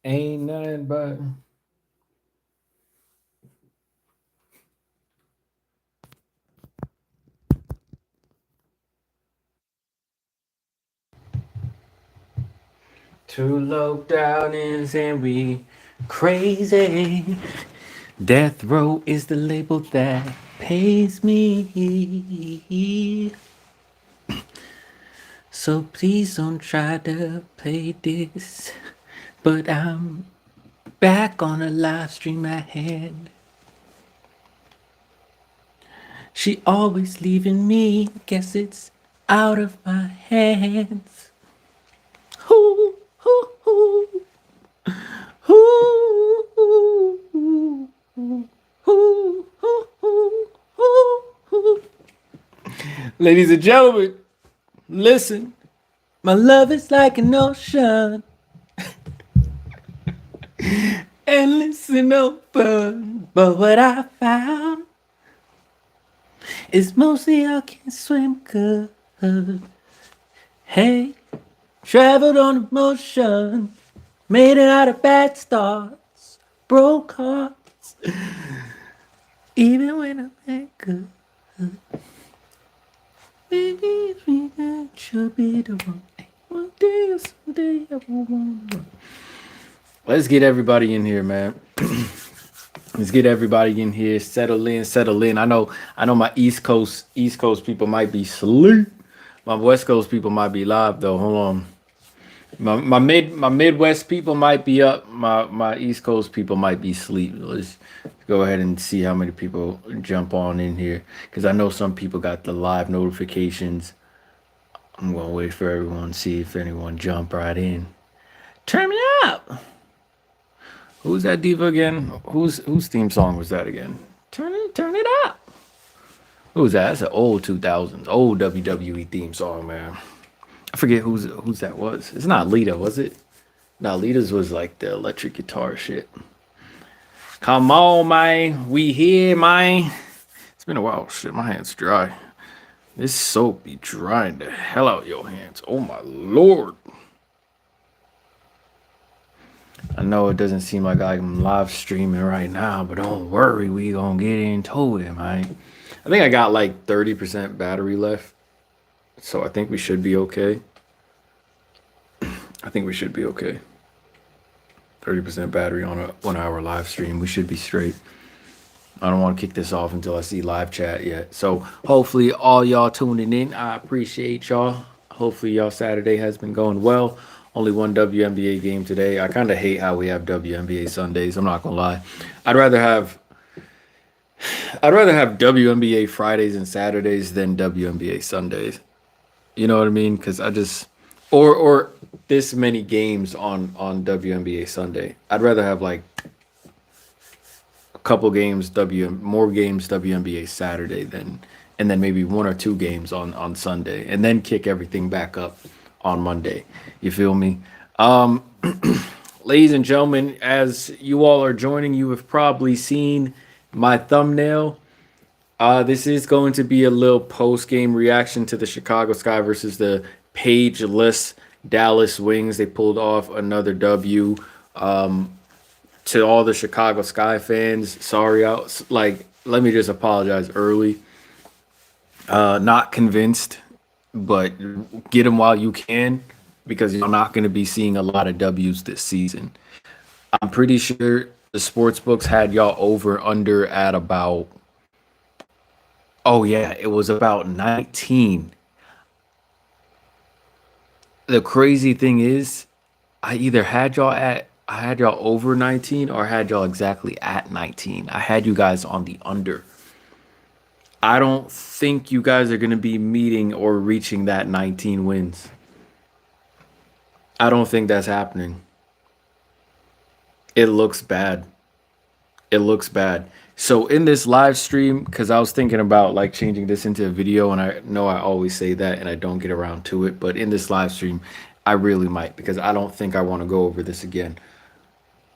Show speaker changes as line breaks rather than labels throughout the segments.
Ain't nothing but two low down and we crazy. Death row is the label that pays me. So please don't try to play this. But I'm back on a live stream at hand. She always leaving me. Guess it's out of my hands. Ooh, ooh, ooh. Ooh, ooh, ooh, ooh, ooh, ooh, ooh, ooh. Ladies and gentlemen, listen. My love is like an ocean, endless and open. But what I found is mostly I can swim good. Hey, traveled on emotion, made it out of bad starts, broke hearts, even when I make good. Maybe if we should be the one. One day or someday I will want one. Let's get everybody in here, man. Let's get everybody in here. Settle in, settle in. I know my East Coast people might be asleep. My West Coast people might be live though. Hold on. My Midwest people might be up. My East Coast people might be asleep. Let's go ahead and see how many people jump on in here because I know some people got the live notifications. I'm gonna wait for everyone to see if anyone jump right in. Turn me up. Who's that diva again? Whose theme song was that again? Turn it up. Who's that? That's an old 2000s, old WWE theme song, man. I forget who's that was. It's not Lita, was it? No, Lita's was like the electric guitar shit. Come on, man. We here, man. It's been a while. Shit, my hands dry. This soap be drying the hell out your hands. Oh my lord. I know it doesn't seem like I'm live streaming right now, but don't worry, we gonna get into it, man. I think I got like 30% battery left, so I think we should be okay. I think we should be okay. 30% battery on a 1 hour live stream. We should be straight. I don't want to kick this off until I see live chat yet. So hopefully all y'all tuning in. I appreciate y'all. Hopefully y'all Saturday has been going well. Only one WNBA game today. I kind of hate how we have WNBA Sundays. I'm not gonna lie. I'd rather have WNBA Fridays and Saturdays than WNBA Sundays. You know what I mean? Because I just or this many games on WNBA Sunday. I'd rather have like a couple games more games WNBA Saturday than and then maybe one or two games on Sunday and then kick everything back up on Monday. You feel me? Um Ladies and gentlemen, as you all are joining, you have probably seen my thumbnail. This is going to be a little post game reaction to the Chicago Sky versus the pageless Dallas Wings. They pulled off another W. To all the Chicago Sky fans, sorry, let me just apologize early. Not convinced, but get them while you can because you're not going to be seeing a lot of W's this season. I'm pretty sure the sports books had y'all over under at about. Oh yeah, it was about 19. The crazy thing is, I had y'all over 19 or had y'all exactly at 19. I had you guys on the under. I don't think you guys are going to be meeting or reaching that 19 wins. I don't think that's happening. It looks bad. It looks bad. So in this live stream, because I was thinking about like changing this into a video, and I know I always say that and I don't get around to it, but in this live stream, I really might because I don't think I want to go over this again.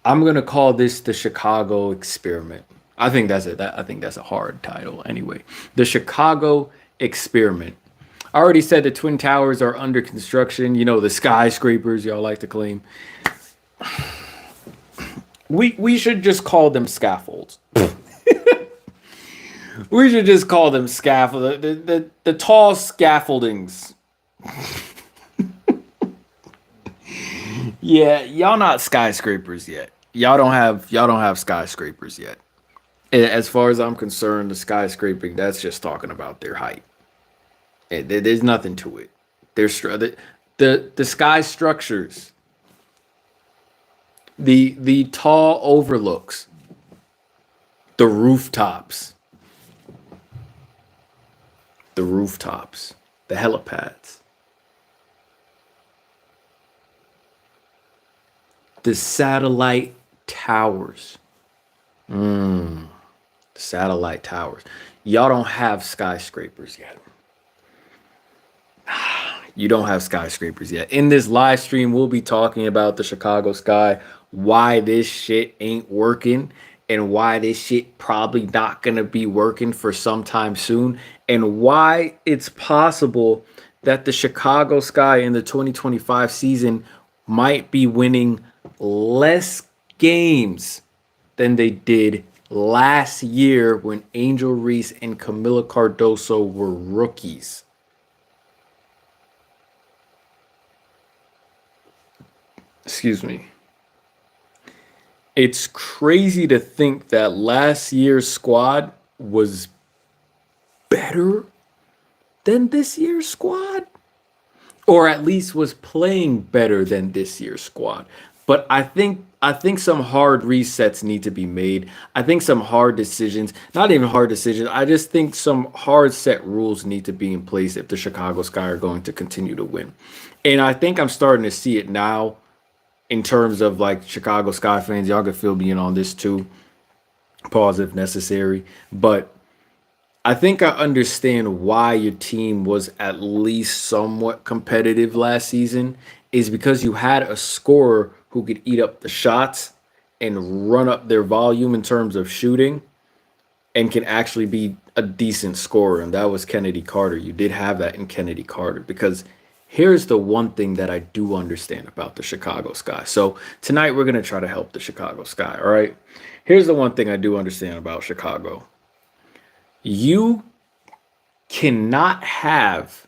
I'm gonna call this the Chicago experiment. I think that's it. I think that's a hard title anyway. The Chicago experiment. I already said the Twin Towers are under construction. You know, the skyscrapers y'all like to claim. We should just call them scaffolds. We should just call them scaffold. The tall scaffoldings. Yeah, y'all not skyscrapers yet. Y'all don't have skyscrapers yet. As far as I'm concerned, the skyscraping, that's just talking about their height. There's nothing to it. The sky structures, the tall overlooks, the rooftops, the rooftops, the helipads, the satellite towers. Satellite towers. Y'all don't have skyscrapers yet. You don't have skyscrapers yet. In this live stream, we'll be talking about the Chicago sky, why this shit ain't working, and why this shit probably not gonna be working for some time soon, and why it's possible that the Chicago sky in the 2025 season might be winning less games than they did last year when Angel Reese and Camila Cardoso were rookies. Excuse me. It's crazy to think that last year's squad was better than this year's squad, or at least was playing better than this year's squad. But I think some hard resets need to be made. I think some hard decisions, not even hard decisions, I just think some hard set rules need to be in place if the Chicago Sky are going to continue to win. And I think I'm starting to see it now in terms of like Chicago Sky fans. Y'all could fill me in on this too. Pause if necessary. But I think I understand why your team was at least somewhat competitive last season is because you had a scorer who could eat up the shots and run up their volume in terms of shooting and can actually be a decent scorer. And that was Kennedy Carter. You did have that in Kennedy Carter because here's the one thing that I do understand about the Chicago Sky. So tonight we're going to try to help the Chicago Sky. All right. Here's the one thing I do understand about Chicago. You cannot have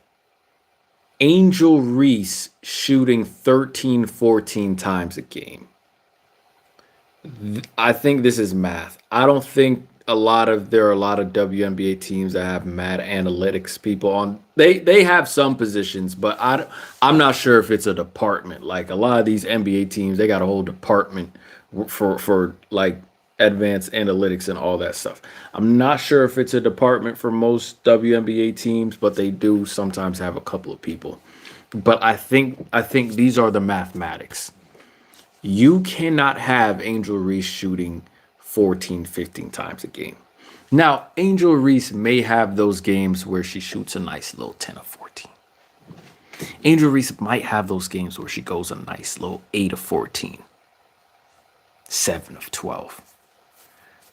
Angel Reese shooting 13, 14 times a game. I think this is math. I don't think there are a lot of WNBA teams that have mad analytics people on. They have some positions, but I'm not sure if it's a department. Like a lot of these NBA teams, they got a whole department for like advanced analytics and all that stuff. I'm not sure if it's a department for most WNBA teams, but they do sometimes have a couple of people. But I think these are the mathematics. You cannot have Angel Reese shooting 14, 15 times a game. Now, Angel Reese may have those games where she shoots a nice little 10 of 14. Angel Reese might have those games where she goes a nice little 8 of 14, 7 of 12.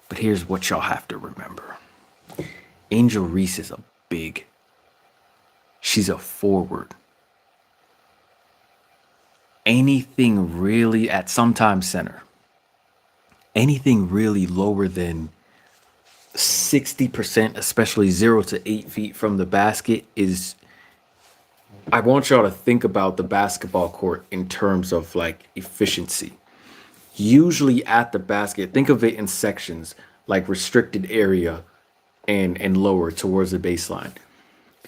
But here's what y'all have to remember. Angel Reese is she's a forward. Anything really at sometimes center, anything really lower than 60%, especially 0 to 8 feet from the basket is, I want y'all to think about the basketball court in terms of like efficiency. Usually at the basket, think of it in sections like restricted area and lower towards the baseline.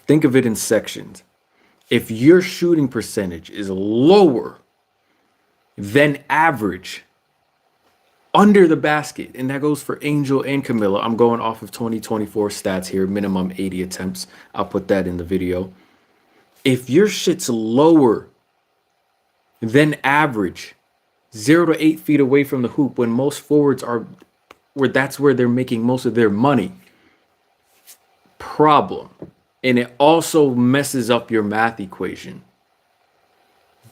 Think of it in sections. If your shooting percentage is lower than average under the basket, and that goes for Angel and Camilla. I'm going off of 2024 stats here, minimum 80 attempts. I'll put that in the video. If your shit's lower than average, 0 to 8 feet away from the hoop, when most forwards are that's where they're making most of their money, problem. And it also messes up your math equation.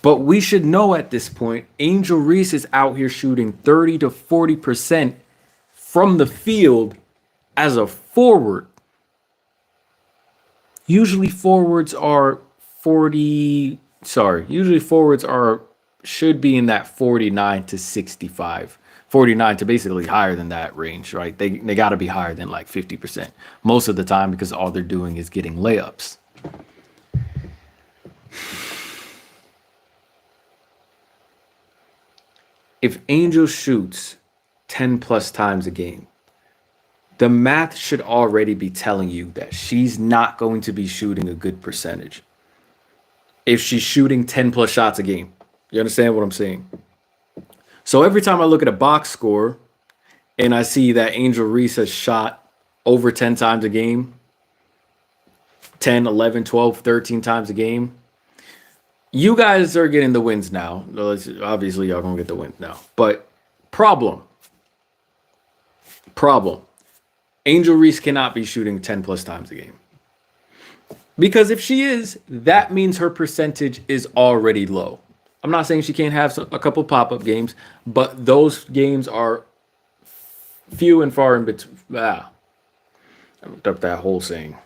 But we should know at this point, Angel Reese is out here shooting 30 to 40% from the field as a forward. Usually forwards are should be in that 49 to 65. 49 to basically higher than that range, right? They got to be higher than like 50% most of the time because all they're doing is getting layups. If Angel shoots 10 plus times a game, the math should already be telling you that she's not going to be shooting a good percentage. If she's shooting 10 plus shots a game, you understand what I'm saying? So every time I look at a box score and I see that Angel Reese has shot over 10 times a game, 10, 11, 12, 13 times a game, you guys are getting the wins now. Obviously, y'all gonna get the wins now. But problem. Angel Reese cannot be shooting 10 plus times a game. Because if she is, that means her percentage is already low. I'm not saying she can't have a couple pop-up games, but those games are few and far in between. I looked up that whole saying.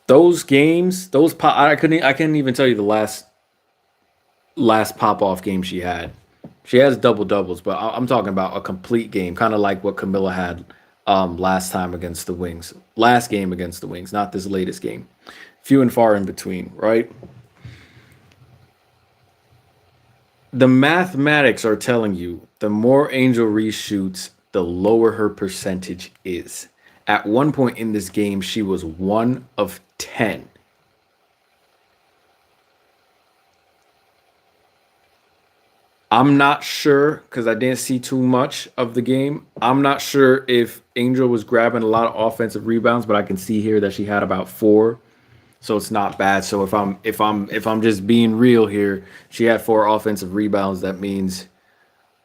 Those games, I couldn't even tell you the last pop-off game she had. She has double doubles, but I'm talking about a complete game, kind of like what Camilla had last time against the Wings. Last game against the Wings, not this latest game. Few and far in between, right? The mathematics are telling you the more Angel Reese shoots, the lower her percentage is. At one point in this game, she was 1 of 10. I'm not sure because I didn't see too much of the game. I'm not sure if Angel was grabbing a lot of offensive rebounds, but I can see here that she had about 4. So it's not bad. So if I'm just being real here, she had 4 offensive rebounds. That means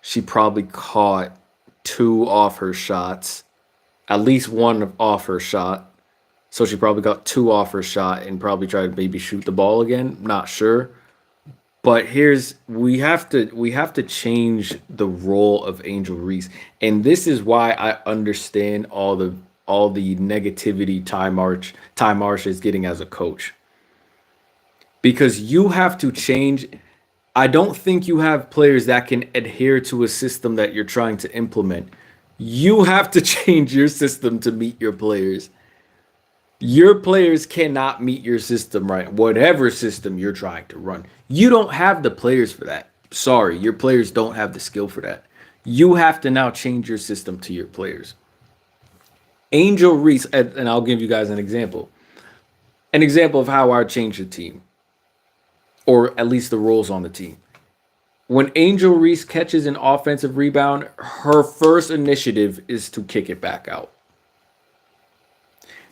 she probably caught 2 off her shots, at least 1 off her shot. So she probably got 2 off her shot and probably tried to maybe shoot the ball again. Not sure. But we have to change the role of Angel Reese. And this is why I understand all the negativity Ty Marsh is getting as a coach. Because you have to change. I don't think you have players that can adhere to a system that you're trying to implement. You have to change your system to meet your players. Your players cannot meet your system, right? Whatever system you're trying to run. You don't have the players for that. Sorry, your players don't have the skill for that. You have to now change your system to your players. Angel Reese, and I'll give you guys an example. An example of how I change the team. Or at least the roles on the team. When Angel Reese catches an offensive rebound, her first initiative is to kick it back out.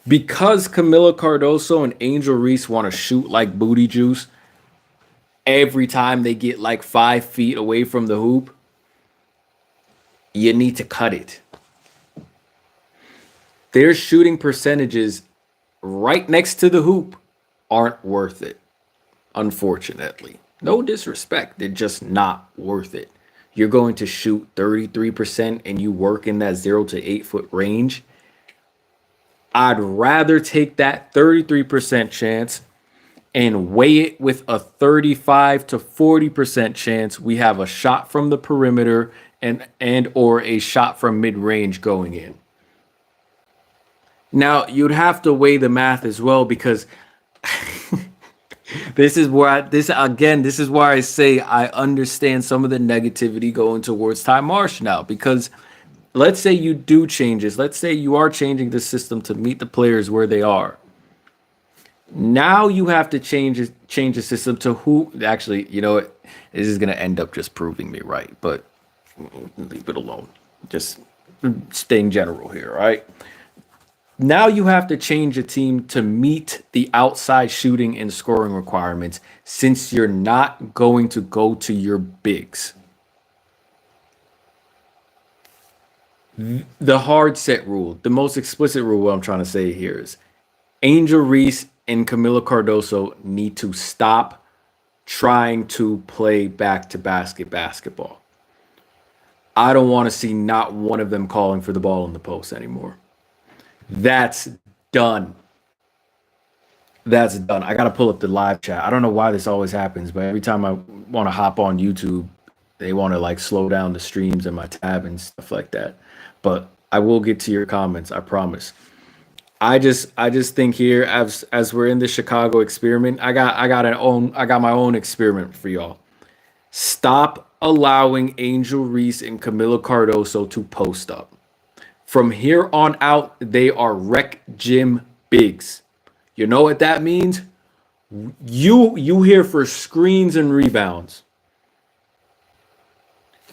Because Camila Cardoso and Angel Reese want to shoot like booty juice every time they get like 5 feet away from the hoop, you need to cut it. Their shooting percentages right next to the hoop aren't worth it, unfortunately. No disrespect, they're just not worth it. You're going to shoot 33% and you work in that 0 to 8 foot range. I'd rather take that 33% chance and weigh it with a 35 to 40% chance we have a shot from the perimeter and or a shot from mid-range going in. Now, you'd have to weigh the math as well because this is where I say I understand some of the negativity going towards Ty Marsh now because let's say you do changes. Let's say you are changing the system to meet the players where they are. Now you have to change the system to who actually, you know what? This is going to end up just proving me right, but leave it alone. Just staying general here, right? Now you have to change a team to meet the outside shooting and scoring requirements since you're not going to go to your bigs. The hard set rule, the most explicit rule, what I'm trying to say here is Angel Reese and Camila Cardoso need to stop trying to play back-to-basket basketball. I don't want to see not one of them calling for the ball in the post anymore. That's done. That's done. I gotta pull up the live chat. I don't know why this always happens, but every time I want to hop on YouTube, they want to like slow down the streams and my tab and stuff like that. But I will get to your comments, I promise. I just think here as we're in the Chicago experiment, I got my own experiment for y'all. Stop allowing Angel Reese and Camilo Cardoso to post up. From here on out, they are rec gym bigs. You know what that means? You here for screens and rebounds.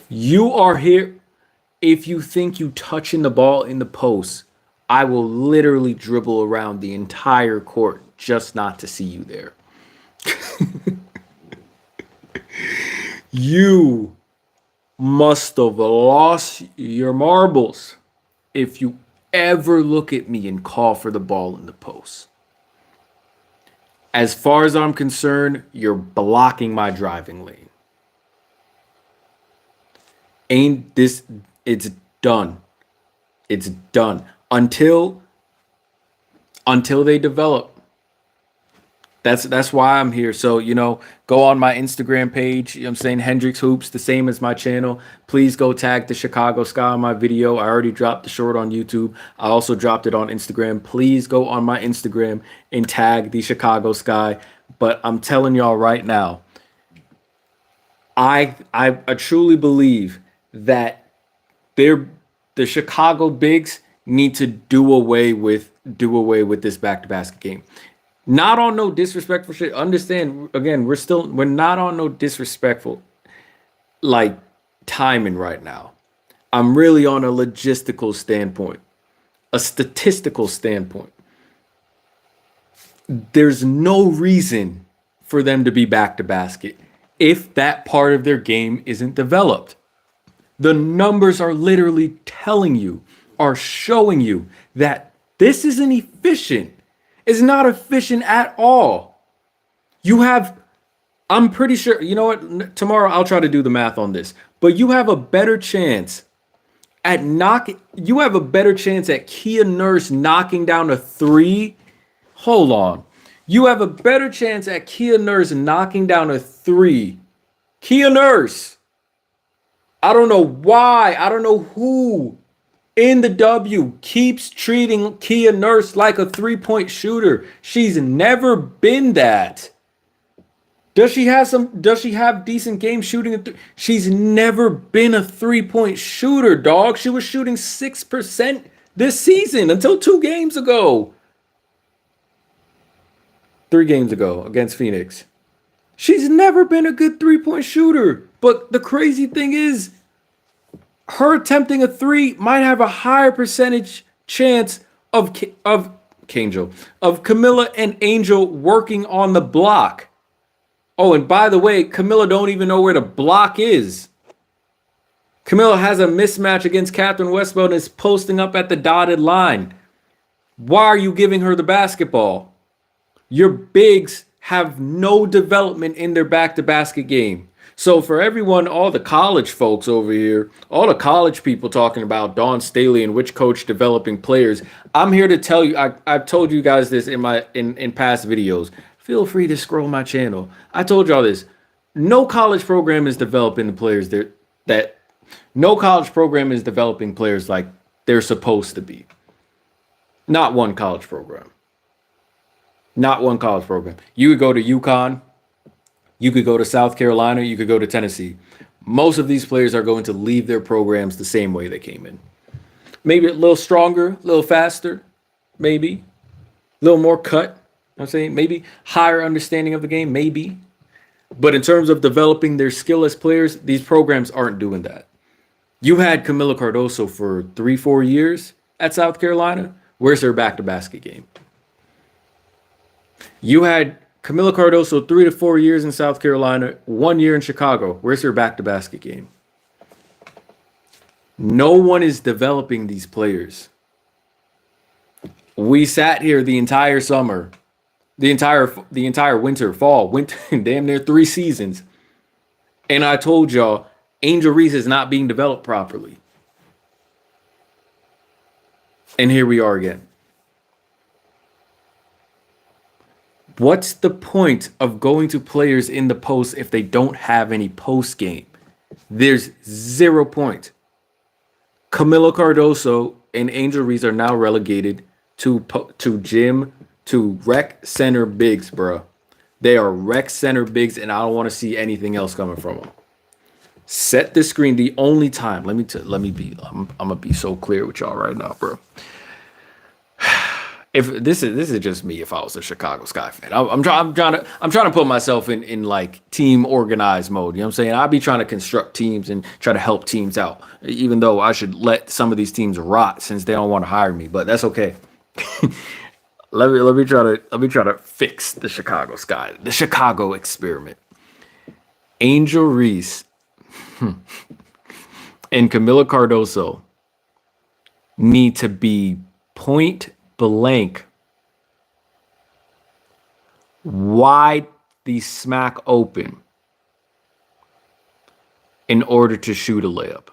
You are here if you think you touching the ball in the post. I will literally dribble around the entire court just not to see you there. You must have lost your marbles if you ever look at me and call for the ball in the post. As far as I'm concerned, you're blocking my driving lane. Ain't this, it's done. It's done. Until they develop. That's why I'm here. So, go on my Instagram page. I'm saying Hendrix Hoops, the same as my channel. Please go tag the Chicago Sky on my video. I already dropped the short on YouTube. I also dropped it on Instagram. Please go on my Instagram and tag the Chicago Sky. But I'm telling y'all right now, I truly believe that the Chicago Bigs need to do away with this back to basket game. Not on no disrespectful shit. Understand, again, we're not on no disrespectful like timing right now. I'm really on a logistical standpoint, a statistical standpoint. There's no reason for them to be back to basket if that part of their game isn't developed. The numbers are literally telling you, are showing you that this isn't efficient. It's not efficient at all. I'm pretty sure, you know what? Tomorrow I'll try to do the math on this. But you have a better chance at Kia Nurse knocking down a three. Hold on. You have a better chance at Kia Nurse knocking down a three. Kia Nurse. I don't know why. I don't know who in the W keeps treating Kia Nurse like a three-point shooter. She's never been that. Does she have decent game shooting? She's never been a three-point shooter, dog. She was shooting 6% this season until 2 games ago. 3 games ago against Phoenix. She's never been a good three-point shooter. But the crazy thing is, her attempting a three might have a higher percentage chance of Camilla and Angel working on the block. Oh, and by the way, Camilla don't even know where the block is. Camilla has a mismatch against Catherine Westbeld and is posting up at the dotted line. Why are you giving her the basketball? Your bigs have no development in their back-to-basket game. So for everyone, all the college folks over here, all the college people talking about Dawn Staley and which coach developing players, I'm here to tell you, I've told you guys this in past videos. Feel free to scroll my channel. I told y'all this. No college program is developing the players no college program is developing players like they're supposed to be. Not one college program. Not one college program. You could go to UConn. You could go to South Carolina. You could go to Tennessee. Most of these players are going to leave their programs the same way they came in. Maybe a little stronger, a little faster, maybe. A little more cut. You know what I'm saying? Maybe higher understanding of the game, maybe. But in terms of developing their skill as players, these programs aren't doing that. You had Camila Cardoso for 3-4 years at South Carolina. Where's her back-to-basket game? You had Camila Cardoso 3 to 4 years in South Carolina, 1 year in Chicago. Where's her back-to-basket game? No one is developing these players. We sat here the entire summer, the entire winter, damn near 3 seasons. And I told y'all, Angel Reese is not being developed properly. And here we are again. What's the point of going to players in the post if they don't have any post game? There's 0 point. Camilo Cardoso and Angel Reese are now relegated to rec center bigs, bro. They are rec center bigs, and I don't want to see anything else coming from them. Set the screen. The only time, I'm gonna be so clear with y'all right now, bro. If this is just me, if I was a Chicago Sky fan, I'm trying to put myself in like team organized mode. You know what I'm saying? I'd be trying to construct teams and try to help teams out, even though I should let some of these teams rot since they don't want to hire me. But that's okay. let me try to fix the Chicago Sky, the Chicago experiment. Angel Reese and Camilo Cardoso need to be point blank wide the smack open in order to shoot a layup.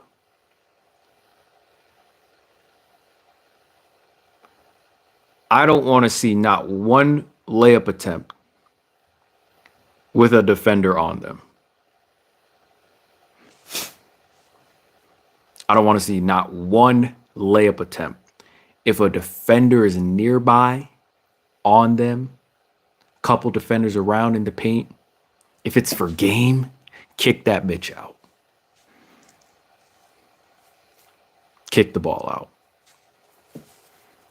I don't want to see not one layup attempt with a defender on them. I don't want to see not one layup attempt. If a defender is nearby, on them, couple defenders around in the paint, if it's for game, kick that bitch out. Kick the ball out.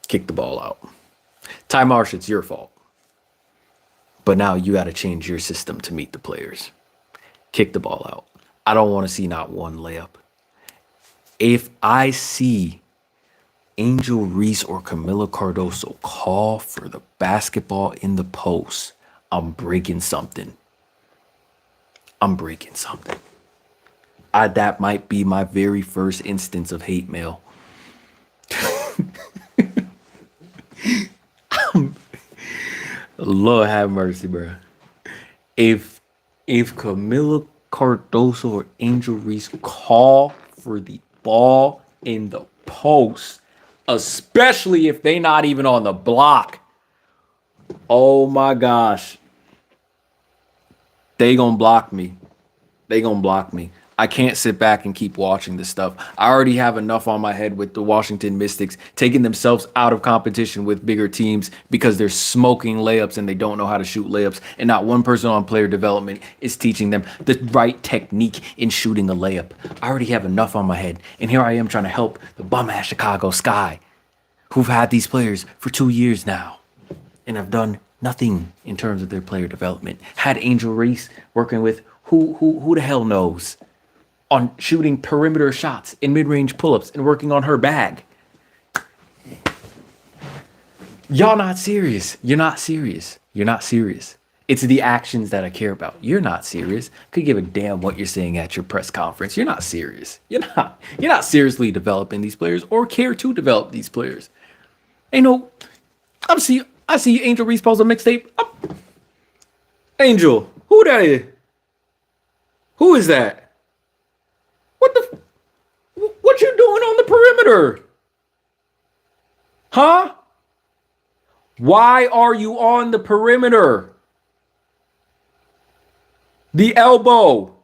Kick the ball out. Ty Marsh, it's your fault. But now you got to change your system to meet the players. Kick the ball out. I don't want to see not one layup. If I see Angel Reese or Camilo Cardoso call for the basketball in the post, I'm breaking something. That might be my very first instance of hate mail. Lord have mercy, bro. If Camilo Cardoso or Angel Reese call for the ball in the post, especially if they not even on the block, oh my gosh, they gonna block me. I can't sit back and keep watching this stuff. I already have enough on my head with the Washington Mystics taking themselves out of competition with bigger teams because they're smoking layups and they don't know how to shoot layups. And not one person on player development is teaching them the right technique in shooting a layup. I already have enough on my head. And here I am trying to help the bum-ass Chicago Sky, who've had these players for 2 years now and have done nothing in terms of their player development. Had Angel Reese working with who the hell knows on shooting perimeter shots in mid-range pull-ups and working on her bag. Y'all not serious. You're not serious. It's the actions that I care about. You're not serious. Could give a damn what you're saying at your press conference. You're not serious. You're not seriously developing these players or care to develop these players. I see Angel Reese post a mixtape. Angel, who that is? Who is that? What you doing on the perimeter? Huh? Why are you on the perimeter? The elbow.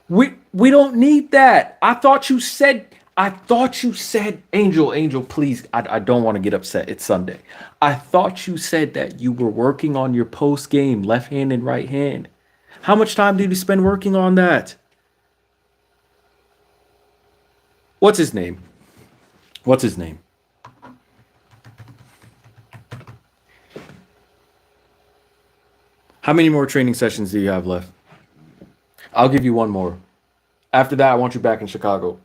We don't need that. I thought you said, Angel, please. I don't want to get upset. It's Sunday. I thought you said that you were working on your post game, left hand and right hand. How much time did you spend working on that? What's his name? How many more training sessions do you have left? I'll give you one more. After that, I want you back in Chicago.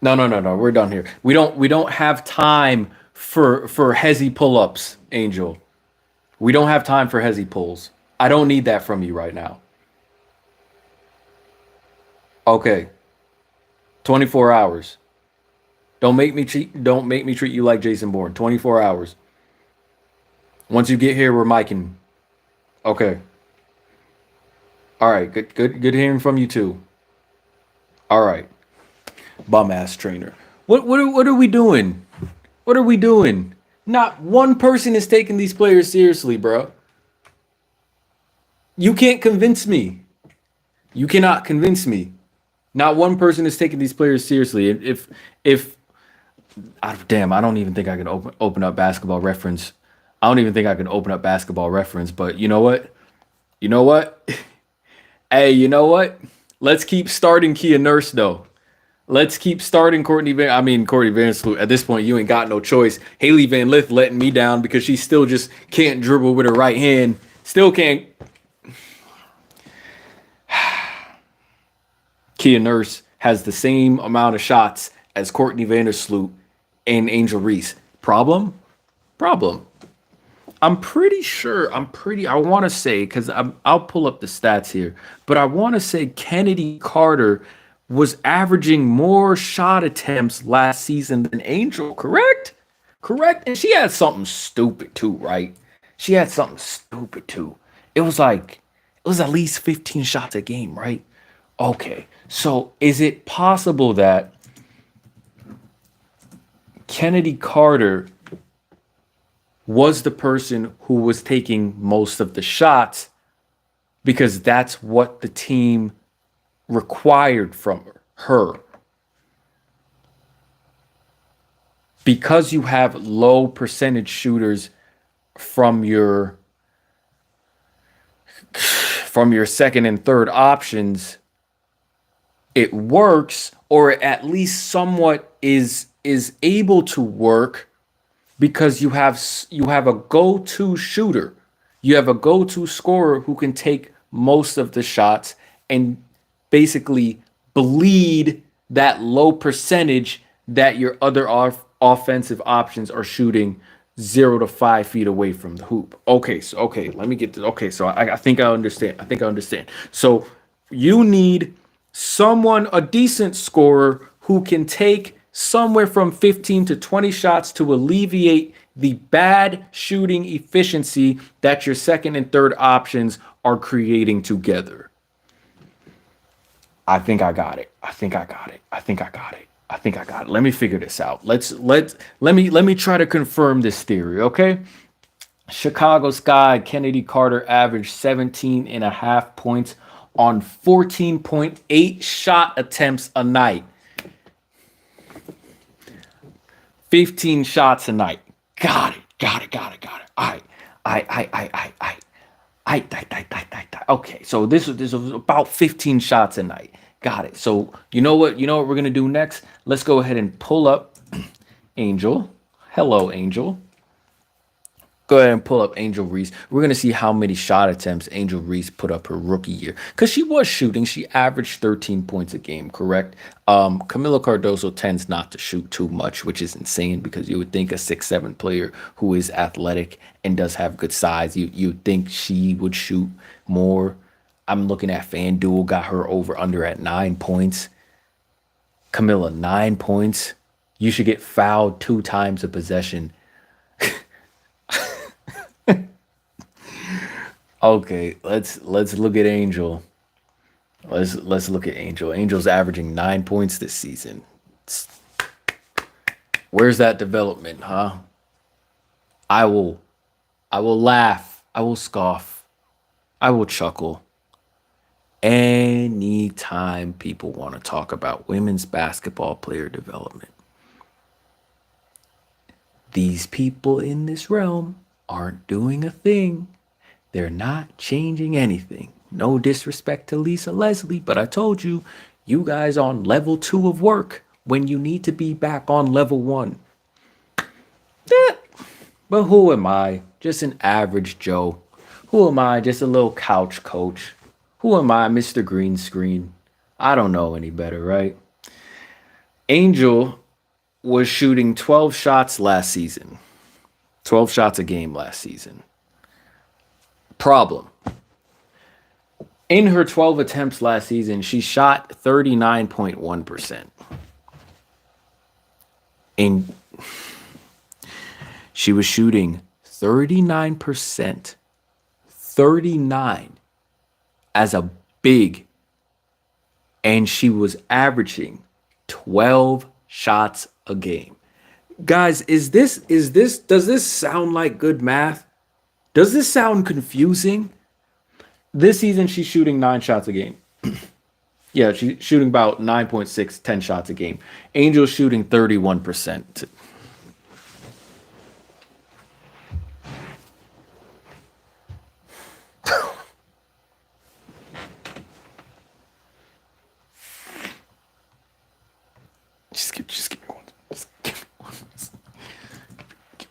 No. We're done here. We don't have time for hezzy pull-ups, Angel. We don't have time for hezzy pulls. I don't need that from you right now. Okay. 24 hours. Don't make me treat you like Jason Bourne. 24 hours. Once you get here, we're micing. Okay. All right. Good hearing from you too. All right. Bum ass trainer. What are we doing? What are we doing? Not one person is taking these players seriously, bro. You can't convince me. You cannot convince me. Not one person is taking these players seriously. If damn, I don't even think I can open up basketball reference. I don't even think I can open up basketball reference, but you know what? You know what? Hey, you know what? Let's keep starting Kia Nurse though. Let's keep starting Courtney Van Sloot. At this point, you ain't got no choice. Haley Van Lith letting me down because she still just can't dribble with her right hand. Still can't. Kia Nurse has the same amount of shots as Courtney Vandersloot and Angel Reese. Problem? Problem. I'm pretty sure. I want to say because I'll pull up the stats here, but I want to say Kennedy Carter was averaging more shot attempts last season than Angel. Correct? Correct. And she had something stupid too, right? She had something stupid too. It was at least 15 shots a game, right? Okay. So is it possible that Kennedy Carter was the person who was taking most of the shots because that's what the team required from her? Because you have low percentage shooters from your second and third options, it works, or at least somewhat is able to work, because you have a go-to shooter. You have a go-to scorer who can take most of the shots and basically bleed that low percentage that your other offensive options are shooting 0 to 5 feet away from the hoop. Okay, let me get this. Okay, so I think I understand. So you need someone, a decent scorer, who can take somewhere from 15 to 20 shots to alleviate the bad shooting efficiency that your second and third options are creating together. I think I got it. Let me figure this out. Let me try to confirm this theory, okay? Chicago Sky, Kennedy Carter averaged 17 and a half points on 14.8 shot attempts a night. 15 shots a night. Got it. Okay, so this was about 15 shots a night. Got it. So you know what we're gonna do next? Let's go ahead and pull up Angel. Hello, Angel. Go ahead and pull up Angel Reese. We're going to see how many shot attempts Angel Reese put up her rookie year. Because she was shooting. She averaged 13 points a game, correct? Camila Cardoso tends not to shoot too much, which is insane because you would think a 6'7" player who is athletic and does have good size, you'd think she would shoot more. I'm looking at FanDuel, got her over under at 9 points. Camila, 9 points. You should get fouled 2 times a possession. Okay, let's look at Angel. Let's look at Angel. Angel's averaging 9 points this season. Where's that development, huh? I will laugh. I will scoff. I will chuckle. Anytime people want to talk about women's basketball player development. These people in this realm aren't doing a thing. They're not changing anything. No disrespect to Lisa Leslie, but I told you, you guys on level 2 of work when you need to be back on level 1. But who am I? Just an average Joe. Who am I? Just a little couch coach. Who am I? Mr. Green Screen. I don't know any better, right? Angel was shooting 12 shots last season. 12 shots a game last season. Problem. In her 12 attempts last season, she shot 39.1%. And she was shooting 39%. 39 as a big. And she was averaging 12 shots a game. Guys, does this sound like good math? Does this sound confusing? This season she's shooting 9 shots a game. Yeah, she's shooting about 9.6, 10 shots a game. Angel's shooting 31%. Just give me one. Just give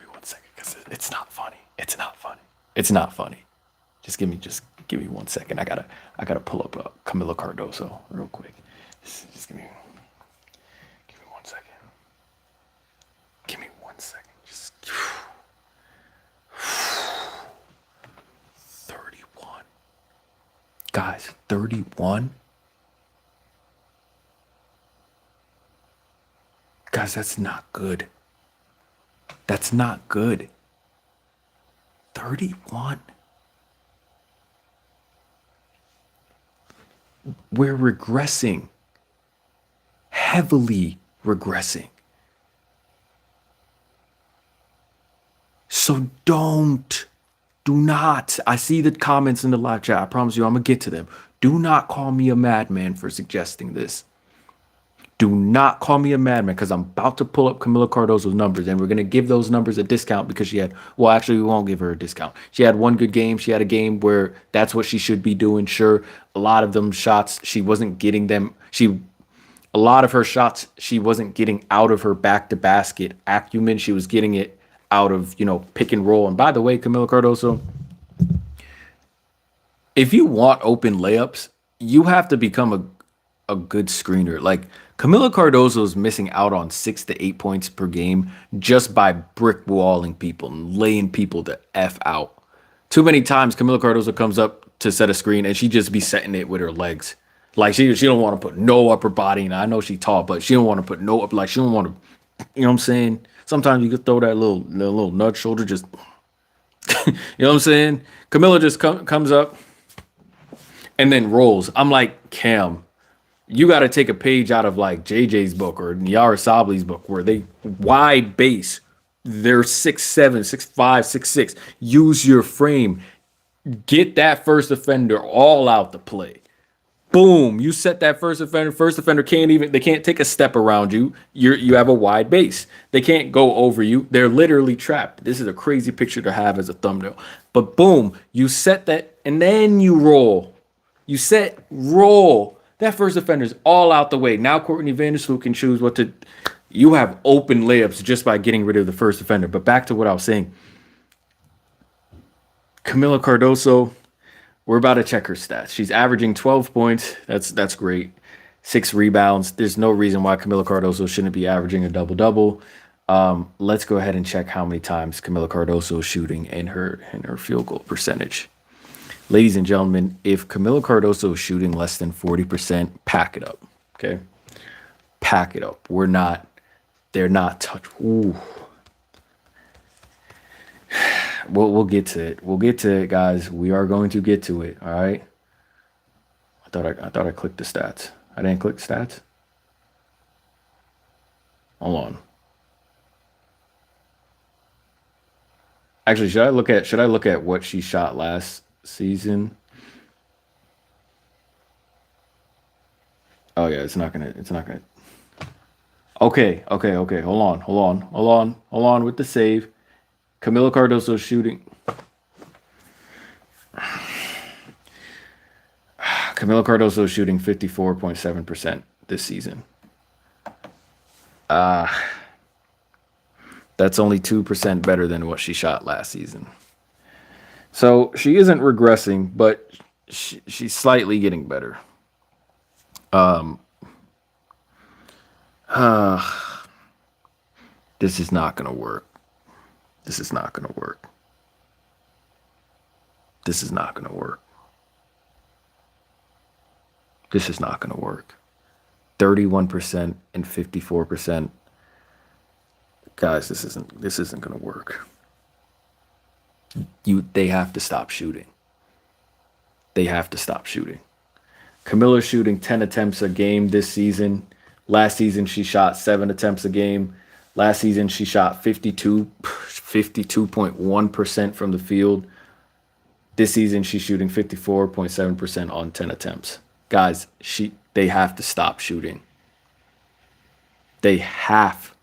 me 1 second, because it's not funny. It's not funny. It's not funny. Just give me 1 second. I gotta pull up Camila Cardoso real quick. Just give me 1 second. Give me 1 second. Just 31. Guys, 31. Guys, that's not good. That's not good. 31. We're regressing. Heavily regressing. So do not. I see the comments in the live chat. I promise you, I'm going to get to them. Do not call me a madman for suggesting this. Do not call me a madman, because I'm about to pull up Camila Cardoso's numbers, and we're going to give those numbers a discount because she had, well, actually, we won't give her a discount. She had one good game. She had a game where that's what she should be doing. Sure, a lot of them shots, she wasn't getting them. A lot of her shots, she wasn't getting out of her back to basket acumen. She was getting it out of, pick and roll. And by the way, Camila Cardoso, if you want open layups, you have to become a good screener. Like, Camila Cardoso is missing out on 6 to 8 points per game just by brick walling people and laying people the F out. Too many times Camila Cardoso comes up to set a screen and she just be setting it with her legs. Like, she don't want to put no upper body. And I know she's tall, but she don't want to put no up. Like, she don't want to, you know what I'm saying? Sometimes you could throw that little nut shoulder, just, you know what I'm saying? Camila just comes up and then rolls. I'm like, Cam, you got to take a page out of like JJ's book or Yara Sabli's book, where they wide base. They're 6'7", 6'5", 6'6". Use your frame. Get that first offender all out the play. Boom. You set that first offender. First offender they can't take a step around you. You have a wide base. They can't go over you. They're literally trapped. This is a crazy picture to have as a thumbnail. But boom, you set that and then you roll. You set roll. That first offender's all out the way. Now Courtney Vandersloot can choose what to. You have open layups just by getting rid of the first offender. But back to what I was saying. Camila Cardoso, we're about to check her stats. She's averaging 12 points. That's great. 6 rebounds. There's no reason why Camila Cardoso shouldn't be averaging a double-double. Let's go ahead and check how many times Camila Cardoso is shooting in her field goal percentage. Ladies and gentlemen, if Camila Cardoso is shooting less than 40%, pack it up. Okay? Pack it up. They're not touch. Ooh. We'll get to it. We'll get to it, guys. We are going to get to it. All right. I thought I clicked the stats. I didn't click stats. Hold on. Actually, should I look at what she shot last season? Oh yeah, it's not gonna. Okay. Hold on with the save. Camila Cardoso shooting. Camila Cardoso shooting 54.7% this season. That's only 2% better than what she shot last season. So she isn't regressing, but she's slightly getting better. This is not going to work. This is not going to work. 31% and 54%. Guys, this isn't going to work. They have to stop shooting. Camilla's shooting 10 attempts a game this season. Last season, she shot 7 attempts a game. Last season, she shot 52.1% from the field. This season, she's shooting 54.7% on 10 attempts. Guys, they have to stop shooting. They have.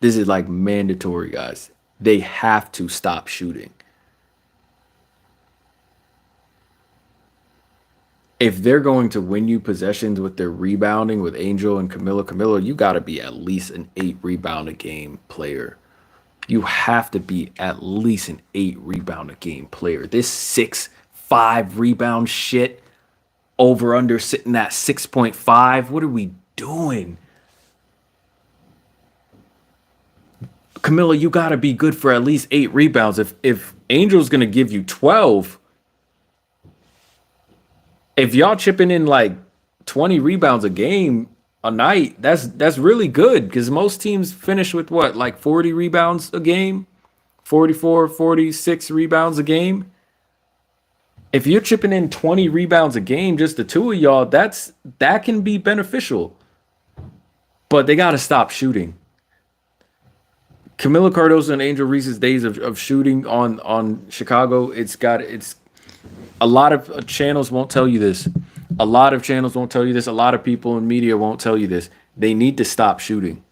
This is like mandatory, guys. They have to stop shooting. If they're going to win you possessions with their rebounding with Angel and Camilla, you got to be at least an 8 rebound a game player. You have to be at least an 8 rebound a game player. This 6-5 rebound shit, over under sitting at 6.5. What are we doing? Camilla, you got to be good for at least 8 rebounds. If Angel's going to give you 12, if y'all chipping in like 20 rebounds a game a night, that's really good, because most teams finish with what, like 40 rebounds a game, 44, 46 rebounds a game. If you're chipping in 20 rebounds a game, just the two of y'all, that can be beneficial. But they got to stop shooting. Camila Cardoso and Angel Reese's days of shooting on Chicago, it's a lot of channels won't tell you this. A lot of channels won't tell you this. A lot of people in media won't tell you this. They need to stop shooting.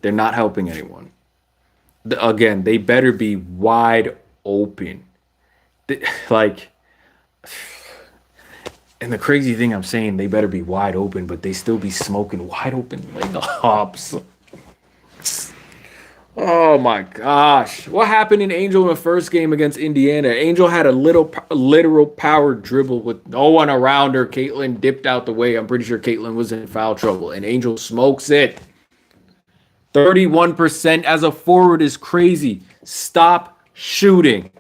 They're not helping anyone. Again, they better be wide open. And the crazy thing I'm saying, they better be wide open, but they still be smoking wide open layups. Oh my gosh. What happened in Angel in the first game against Indiana? Angel had a literal power dribble with no one around her. Caitlin dipped out the way. I'm pretty sure Caitlin was in foul trouble, and Angel smokes it. 31% as a forward is crazy. Stop shooting.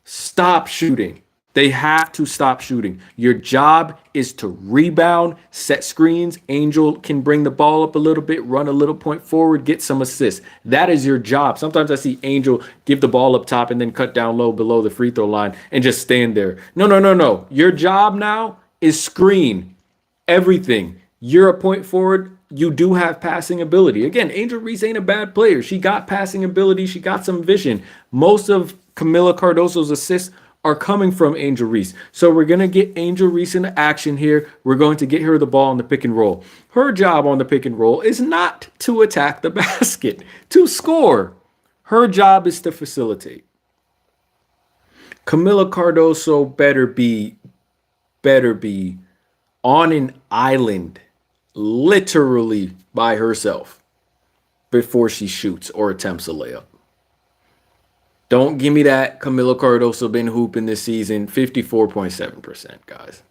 Stop shooting. They have to stop shooting. Your job is to rebound, set screens. Angel can bring the ball up a little bit, run a little point forward, get some assists. That is your job. Sometimes I see Angel give the ball up top and then cut down low below the free throw line and just stand there. No. Your job now is screen everything. You're a point forward. You do have passing ability. Again, Angel Reese ain't a bad player. She got passing ability. She got some vision. Most of Camila Cardoso's assists are coming from Angel Reese. So we're going to get Angel Reese in action here. We're going to get her the ball on the pick and roll. Her job on the pick and roll is not to attack the basket, to score. Her job is to facilitate. Camila Cardoso better be on an island, literally by herself, before she shoots or attempts a layup. Don't give me that Camila Cardoso been hooping this season. 54.7%, guys.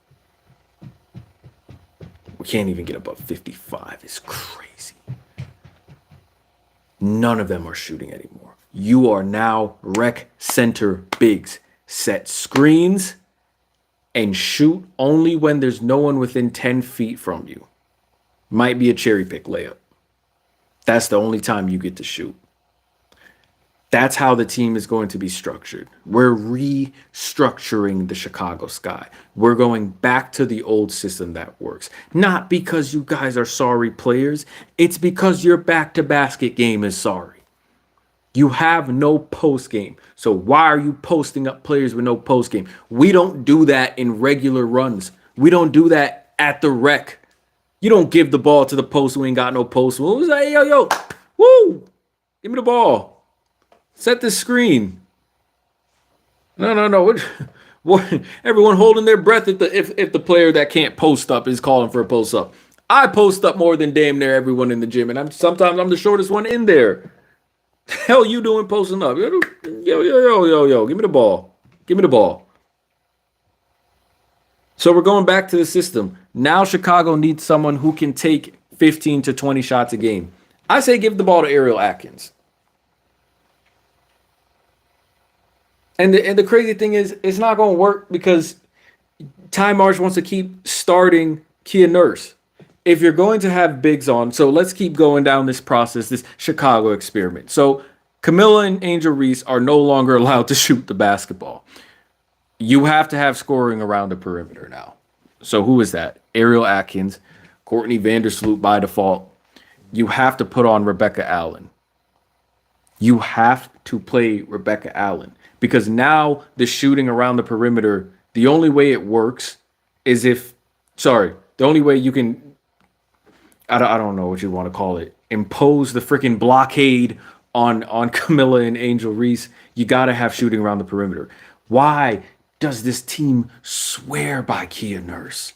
We can't even get above 55. It's crazy. None of them are shooting anymore. You are now rec center bigs. Set screens and shoot only when there's no one within 10 feet from you. Might be a cherry pick layup. That's the only time you get to shoot. That's how the team is going to be structured. We're restructuring the Chicago Sky. We're going back to the old system that works. Not because you guys are sorry players. It's because your back-to-basket game is sorry. You have no post game. So why are you posting up players with no post game? We don't do that in regular runs. We don't do that at the rec. You don't give the ball to the post who ain't got no post. What was that? Yo, woo! Give me the ball. Set the screen. No. What? Everyone holding their breath if the player that can't post up is calling for a post up. I post up more than damn near everyone in the gym, and sometimes I'm the shortest one in there. The hell you doing posting up? Yo. Give me the ball. Give me the ball. So we're going back to the system. Now Chicago needs someone who can take 15 to 20 shots a game. I say give the ball to Ariel Atkins. And the crazy thing is, it's not going to work because Ty Marsh wants to keep starting Kia Nurse. If you're going to have bigs on, so let's keep going down this process, this Chicago experiment. So Camilla and Angel Reese are no longer allowed to shoot the basketball. You have to have scoring around the perimeter now. So who is that? Ariel Atkins, Courtney Vandersloot by default. You have to put on Rebecca Allen. You have to play Rebecca Allen because now the shooting around the perimeter, the only way it works is if, sorry, the only way you can, I don't know what you want to call it, impose the freaking blockade on Camilla and Angel Reese. You got to have shooting around the perimeter. Why does this team swear by Kia Nurse?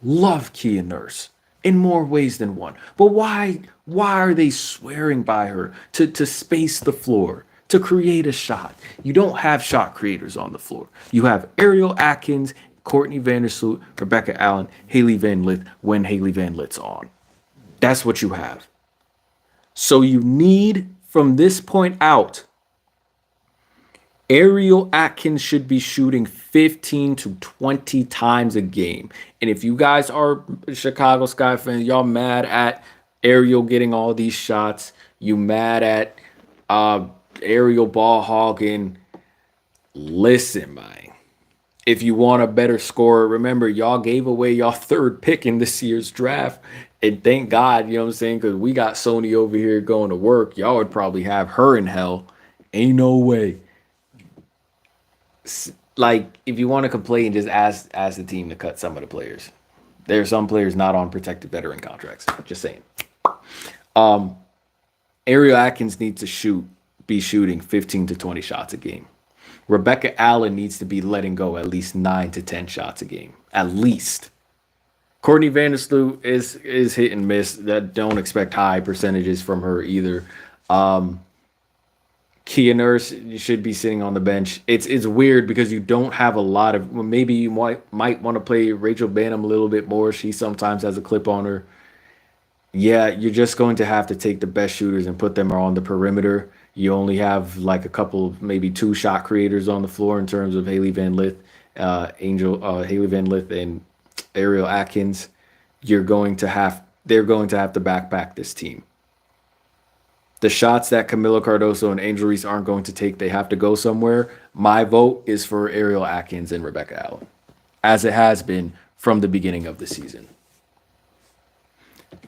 Love Kia Nurse in more ways than one. But why are they swearing by her to space the floor, to create a shot? You don't have shot creators on the floor. You have Ariel Atkins, Courtney Vandersloot, Rebecca Allen, Haley Van Lith when Haley Van Lith's on. That's what you have. So you need from this point out, Ariel Atkins should be shooting 15 to 20 times a game. And if you guys are Chicago Sky fans, y'all mad at Ariel getting all these shots, you mad at Ariel ball hogging, listen, man. If you want a better scorer, remember, y'all gave away y'all third pick in this year's draft. And thank God, you know what I'm saying? Because we got Sony over here going to work. Y'all would probably have her in hell. Ain't no way. Like, if you want to complain, just ask the team to cut some of the players. There are some players not on protected veteran contracts. Just saying. Ariel Atkins needs to be shooting 15 to 20 shots a game. Rebecca Allen needs to be letting go at least 9 to 10 shots a game. At least. Courtney Vandersloot is hit and miss. That don't expect high percentages from her either. Kia Nurse, you should be sitting on the bench. It's weird because you don't have a lot of. Well, maybe you might want to play Rachel Banham a little bit more. She sometimes has a clip on her. Yeah, you're just going to have to take the best shooters and put them on the perimeter. You only have like a couple, maybe 2 shot creators on the floor in terms of Haley Van Lith, Haley Van Lith, and Ariel Atkins. They're going to have to backpack this team. The shots that Camila Cardoso and Angel Reese aren't going to take, they have to go somewhere. My vote is for Ariel Atkins and Rebecca Allen, as it has been from the beginning of the season.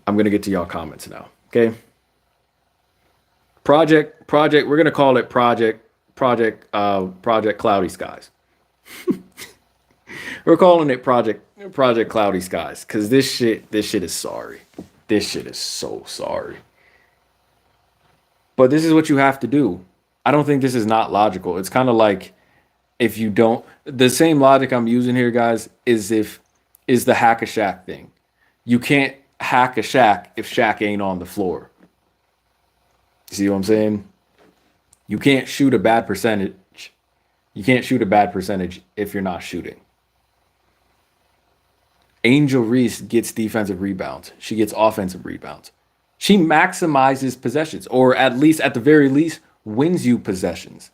I'm going to get to y'all comments now, okay? Project, we're going to call it Project Cloudy Skies. We're calling it Project Cloudy Skies because this shit is sorry. This shit is so sorry. But this is what you have to do. I don't think this is not logical. It's kind of like if you don't, the same logic I'm using here, guys, is the hack a Shaq thing. You can't hack a Shaq if Shaq ain't on the floor. See what I'm saying? You can't shoot a bad percentage. You can't shoot a bad percentage if you're not shooting. Angel Reese gets defensive rebounds. She gets offensive rebounds. She maximizes possessions, or at the very least, wins you possessions.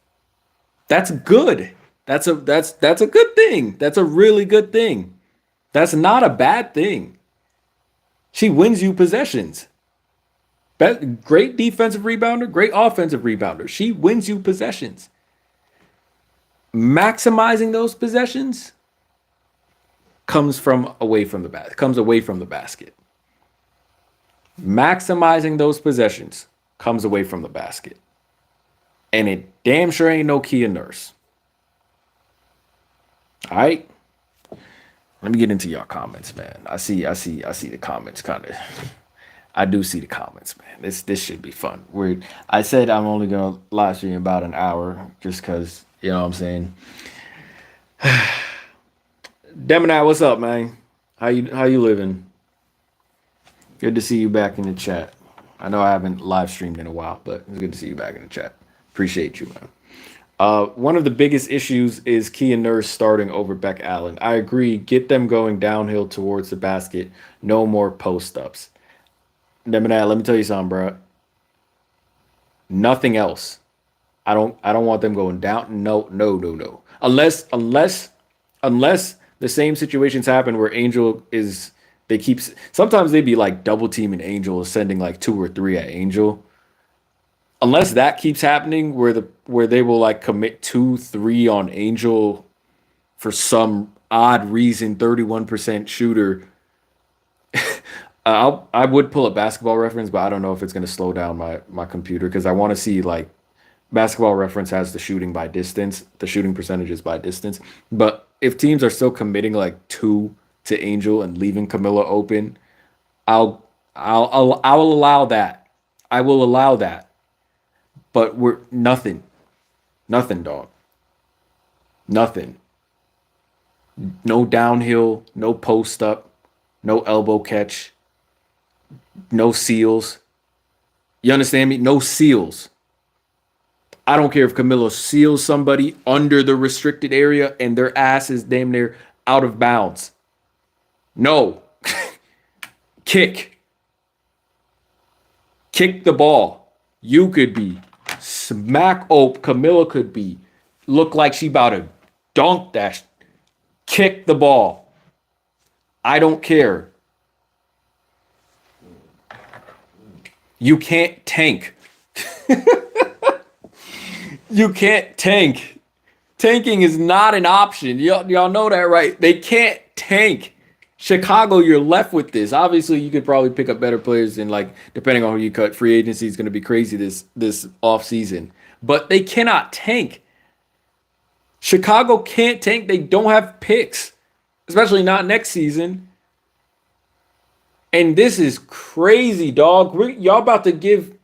That's good. That's a good thing. That's a really good thing. That's not a bad thing. She wins you possessions. Great defensive rebounder, great offensive rebounder. She wins you possessions. Maximizing those possessions comes away from the basket. Maximizing those possessions comes away from the basket. And it damn sure ain't no Kia Nurse. All right? Let me get into your comments, man. I see the comments kind of. I do see the comments, man. This should be fun. I said I'm only going to live stream about an hour just because, you know what I'm saying? Demonite, what's up, man? How you living? Good to see you back in the chat. I know I haven't live streamed in a while, but it's good to see you back in the chat. Appreciate you, man. One of the biggest issues is Kia Nurse starting over Beck Allen. I agree. Get them going downhill towards the basket. No more post-ups. Demonite, let me tell you something, bro. Nothing else. I don't want them going down. No. Unless the same situations happen where Angel is. Sometimes they be like double teaming Angel, sending like 2 or 3 at Angel. Unless that keeps happening where they will like commit 2-3 on Angel for some odd reason, 31% shooter. I would pull a Basketball Reference, but I don't know if it's going to slow down my computer because I want to see like Basketball Reference has the shooting by distance, the shooting percentages by distance. But if teams are still committing like two to Angel and leaving Camilla open, I'll I'll allow that. I will allow that. But we're nothing, dog, nothing. No downhill, no post up, no elbow catch, no seals. You understand me? No seals. I don't care if Camilo seals somebody under the restricted area and their ass is damn near out of bounds. No. Kick. Kick the ball. You could be smack ope. Camilla could be look like she about to dunk that. Kick the ball. I don't care. You can't tank. You can't tank. Tanking is not an option. Y'all know that, right? They can't tank. Chicago, you're left with this. Obviously, you could probably pick up better players and like depending on who you cut, free agency is going to be crazy this off season. But they cannot tank. Chicago can't tank. They don't have picks, especially not next season. And this is crazy, dog. Y'all about to give.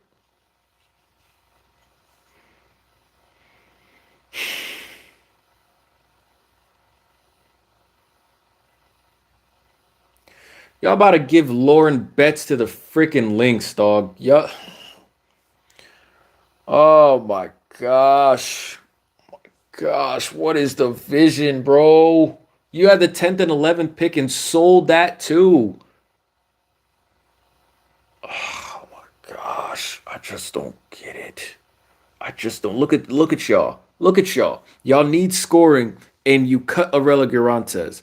Y'all about to give Lauren Betts to the freaking Lynx, dog. Yeah. Oh my gosh. Gosh, what is the vision, bro? You had the 10th and 11th pick and sold that too. Oh my gosh. I just don't get it. I just don't look at y'all. Look at y'all. Y'all need scoring and you cut Arella Garantes.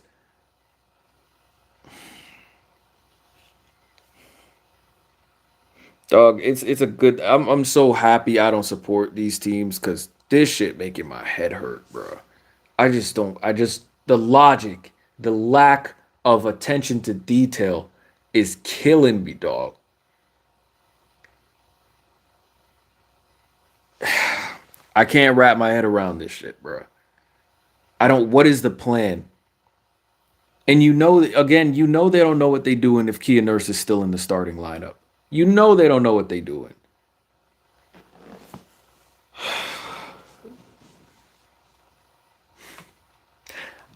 Dog, it's a good. I'm so happy I don't support these teams because this shit making my head hurt, bro. I just don't. I just the logic, the lack of attention to detail is killing me, dog. I can't wrap my head around this shit, bro. I don't. What is the plan? And you know, again, you know they don't know what they doing if Kia Nurse is still in the starting lineup. You know they don't know what they doing.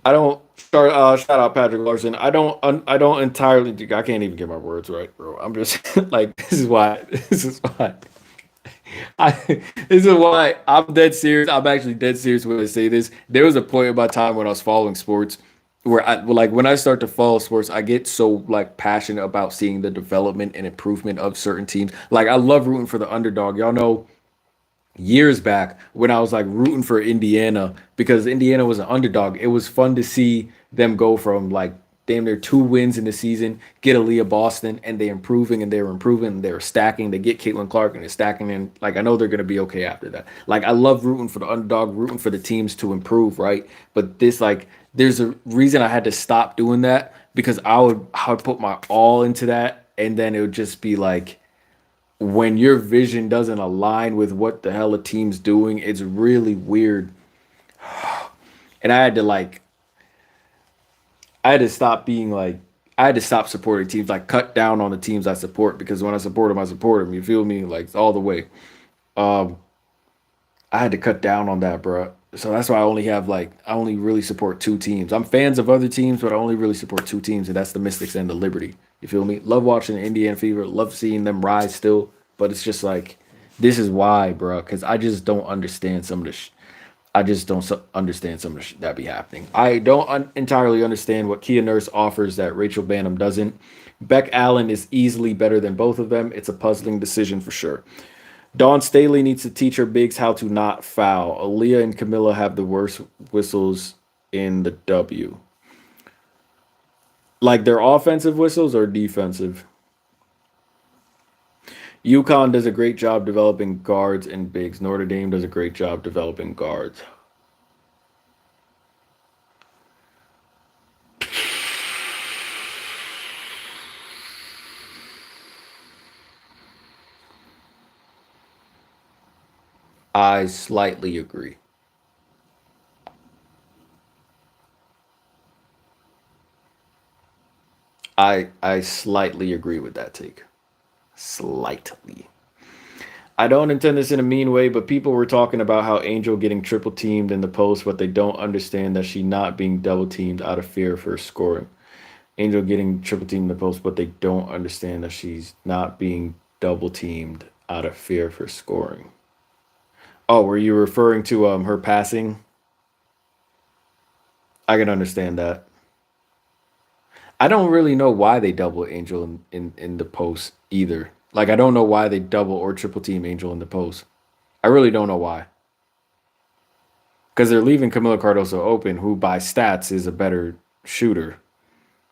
I don't start. Shout out Patrick Larson. I don't entirely. I can't even get my words right, bro. I'm just like this is why. This is why. I. This is why I'm dead serious. I'm actually dead serious when I say this. There was a point in my time when I was following sports where I like when I start to follow sports, I get so like passionate about seeing the development and improvement of certain teams. Like I love rooting for the underdog. Y'all know years back when I was like rooting for Indiana because Indiana was an underdog. It was fun to see them go from like damn near 2 wins in the season, get Aaliyah Boston, and they're improving and they're stacking. They get Caitlin Clark and they're stacking and like I know they're gonna be okay after that. Like I love rooting for the underdog, rooting for the teams to improve, right? But this like there's a reason I had to stop doing that because I would put my all into that and then it would just be like when your vision doesn't align with what the hell a team's doing, it's really weird. And I had to stop being like I had to stop supporting teams, like cut down on the teams I support because when I support them. You feel me? Like all the way. Um, I had to cut down on that, bro. So that's why I only really support two teams. I'm fans of other teams, but I only really support two teams, and that's the Mystics and the Liberty. You feel me? Love watching the Indiana Fever. Love seeing them rise still, but it's just like this is why, bro. Because I just don't understand some of the. I just don't understand some of the that be happening. I don't entirely understand what Kia Nurse offers that Rachel Banham doesn't. Beck Allen is easily better than both of them. It's a puzzling decision for sure. Dawn Staley needs to teach her bigs how to not foul. Aaliyah and Camilla have the worst whistles in the W. Like their offensive whistles or defensive? UConn does a great job developing guards and bigs. Notre Dame does a great job developing guards. I slightly agree. I slightly agree with that take. Slightly. I don't intend this in a mean way, but people were talking about how Angel getting triple teamed in the post, but they don't understand that she not being double teamed out of fear for scoring. Angel getting triple teamed in the post, but they don't understand that she's not being double teamed out of fear for scoring. Oh, were you referring to her passing? I can understand that. I don't really know why they double Angel in the post either. Like I don't know why they double or triple team Angel in the post. I really don't know why. Because they're leaving Camila Cardoso open, who by stats is a better shooter.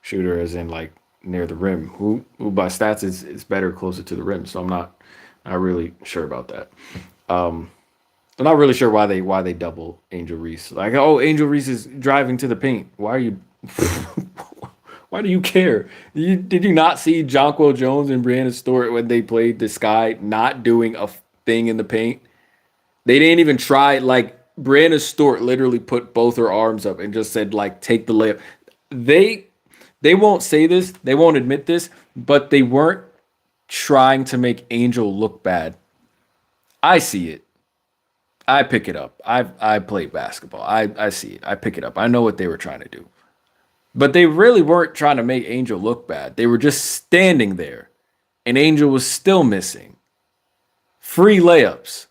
Shooter as in like near the rim. Who by stats is better closer to the rim. So I'm not really sure about that. I'm not really sure why they double Angel Reese. Like, oh, Angel Reese is driving to the paint. Why are you why do you care? Did you not see Jonquil Jones and Brianna Stewart when they played the Sky not doing a thing in the paint? They didn't even try. Like Brianna Stewart literally put both her arms up and just said, like, take the layup. They they won't say this, they won't admit this, but they weren't trying to make Angel look bad. I see it. I pick it up. I play basketball. I see it. I pick it up. I know what they were trying to do. But they really weren't trying to make Angel look bad. They were just standing there, and Angel was still missing. Free layups.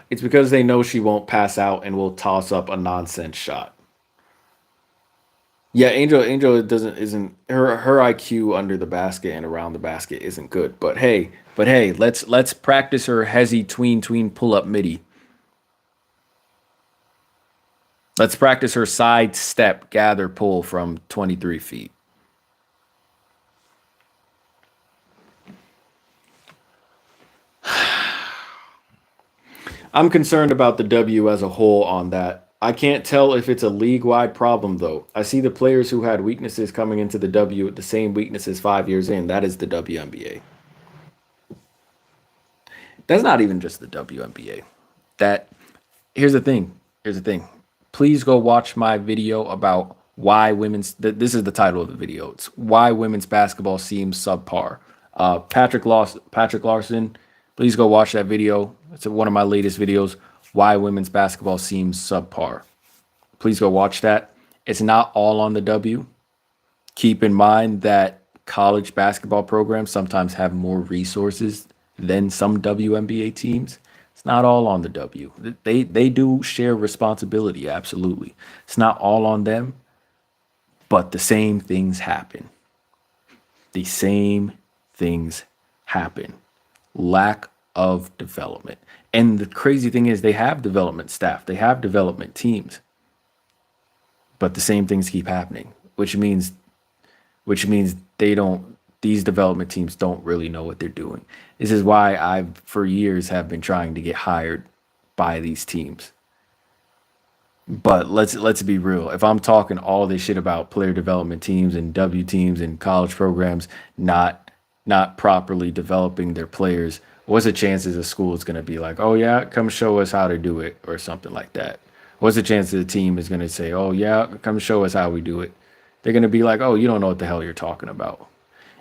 It's because they know she won't pass out and will toss up a nonsense shot. Yeah, Angel doesn't isn't her IQ under the basket and around the basket isn't good. But hey, let's practice her hezzy tween pull up midi. Let's practice her side step gather pull from 23 feet. I'm concerned about the W as a whole on that. I can't tell if it's a league wide problem, though. I see the players who had weaknesses coming into the W with the same weaknesses 5 years in. That is the WNBA. That's not even just the WNBA. That here's the thing. Here's the thing. Please go watch my video about why this is the title of the video. It's why women's basketball seems subpar. Patrick Larson. Please go watch that video. It's one of my latest videos. Why women's basketball seems subpar. Please go watch that. It's not all on the W. Keep in mind that college basketball programs sometimes have more resources than some WNBA teams. It's not all on the W. They do share responsibility, absolutely. It's not all on them, but the same things happen. The same things happen. Lack of development. And the crazy thing is they have development staff, they have development teams, but the same things keep happening, which means they don't these development teams don't really know what they're doing. This is why I've for years have been trying to get hired by these teams. But let's be real. If I'm talking all this shit about player development teams and W teams and college programs not properly developing their players, what's the chances a school is going to be like, oh yeah, come show us how to do it or something like that? What's the chance that the team is going to say, oh yeah, come show us how we do it? They're going to be like, oh, you don't know what the hell you're talking about.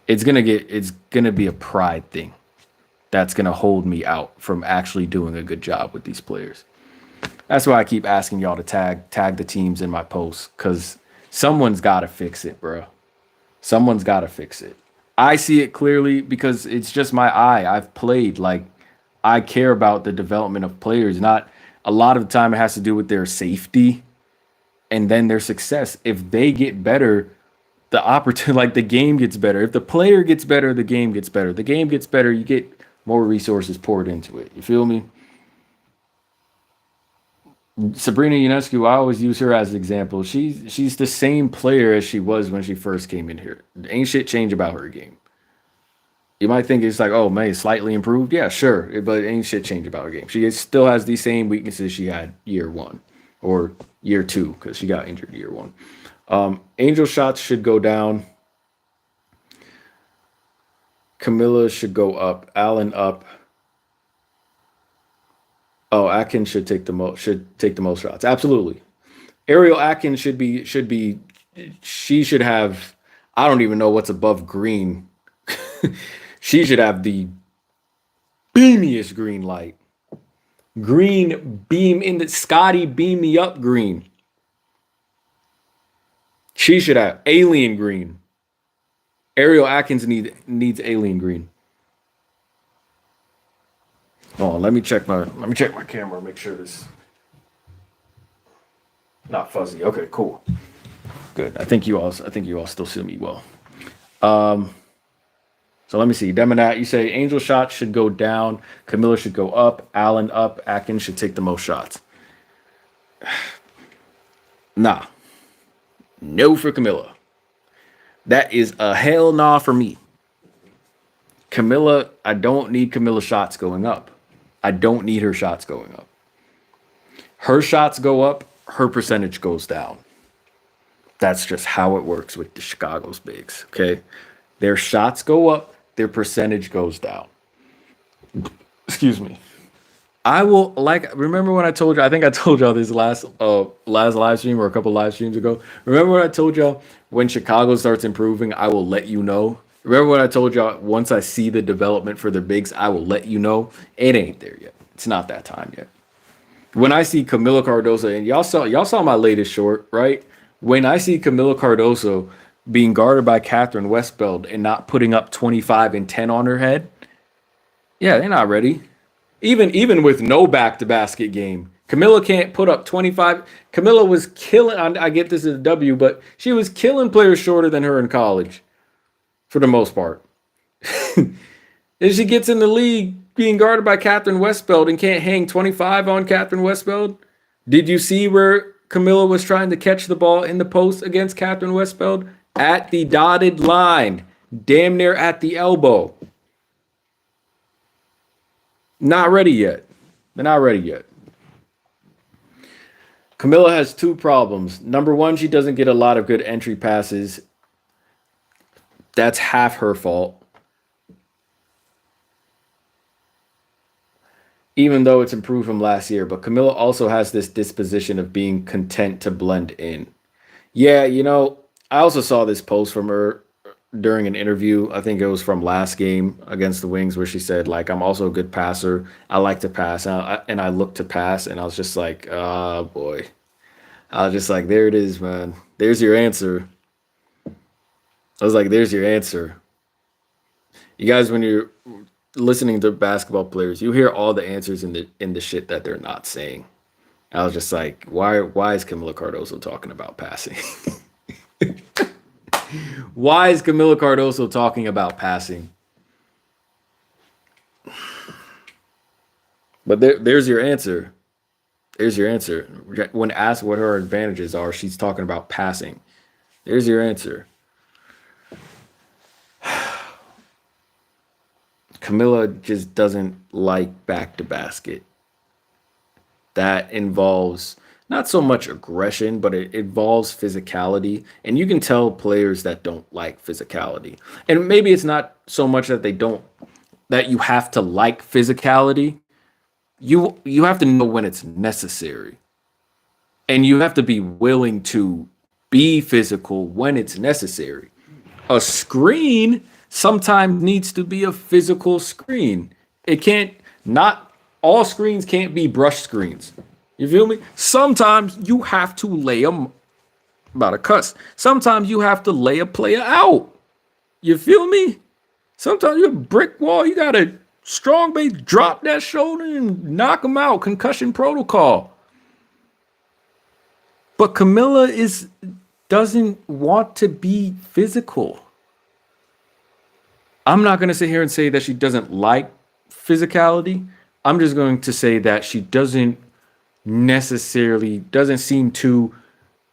It's gonna be a pride thing that's gonna hold me out from actually doing a good job with these players. That's why I keep asking y'all to tag the teams in my posts because someone's got to fix it, bro. Someone's got to fix it. I see it clearly because it's just my eye. I've played like I care about the development of players. Not a lot of the time it has to do with their safety and then their success. If they get better, the opportunity like the game gets better. If the player gets better, the game gets better. The game gets better, you get more resources poured into it. You feel me? Sabrina Ionescu, I always use her as an example. She's the same player as she was when she first came in here. Ain't shit changed about her game. You might think it's like, oh man, slightly improved. Yeah, sure, but ain't shit changed about her game. She still has the same weaknesses she had year one or year two because she got injured year one. Angel shots should go down. Camilla should go up. Allen up. Oh, Atkins should take the most shots. Absolutely. Ariel Atkins should be she should have, I don't even know what's above green. She should have the beamiest green light. Green beam in the Scotty beam me up green. She should have alien green. Ariel Atkins needs alien green. Oh, let me check my camera, make sure this not fuzzy. Okay, cool. Good. I think you all still see me well. So let me see. Demonat, you say Angel shots should go down, Camilla should go up, Allen up, Atkins should take the most shots. Nah. No for Camilla. That is a hell nah for me. Camilla, I don't need Camilla shots going up. I don't need her shots going up. Her shots go up, her percentage goes down. That's just how it works with the Chicago's bigs, okay? Their shots go up, their percentage goes down. Excuse me. I will, like, remember when I told you, I think I told y'all this last live stream or a couple live streams ago. Remember when I told y'all when Chicago starts improving, I will let you know. Remember when I told y'all once I see the development for their bigs, I will let you know. It ain't there yet. It's not that time yet. When I see Camila Cardoso, and y'all saw my latest short, right? When I see Camila Cardoso being guarded by Catherine Westfeld and not putting up 25 and 10 on her head, yeah, they're not ready. Even with no back to basket game, Camilla can't put up 25. Camilla was killing. I get this as a W, but she was killing players shorter than her in college, for the most part. And she gets in the league being guarded by Catherine Westfeld and can't hang 25 on Catherine Westfeld. Did you see where Camilla was trying to catch the ball in the post against Catherine Westfeld? At the dotted line, damn near at the elbow. Not ready yet. They're not ready yet. Camilla has two problems. Number one, she doesn't get a lot of good entry passes. That's half her fault. Even though it's improved from last year. But Camilla also has this disposition of being content to blend in. Yeah, I also saw this post from her during an interview. I think it was from last game against the Wings, where she said, like, I'm also a good passer. I like to pass. And I look to pass. And I was just like, oh, boy. I was just like, there it is, man. There's your answer. I was like, there's your answer. You guys, when you're listening to basketball players, you hear all the answers in the shit that they're not saying. I was just like, why is Camila Cardoso talking about passing? Why is Camila Cardoso talking about passing? But there's your answer. There's your answer. When asked what her advantages are, she's talking about passing. There's your answer. Camilla just doesn't like back to basket. That involves not so much aggression, but it involves physicality. And you can tell players that don't like physicality. And maybe it's not so much that that you have to like physicality. You have to know when it's necessary. And you have to be willing to be physical when it's necessary. A screen sometimes needs to be a physical screen. Not all screens can't be brush screens. You feel me? Sometimes you have to lay them, about a cuss. Sometimes you have to lay a player out. You feel me? Sometimes you're a brick wall. You got to strong base, drop that shoulder and knock them out. Concussion protocol. But Camilla doesn't want to be physical. I'm not going to sit here and say that she doesn't like physicality. I'm just going to say that she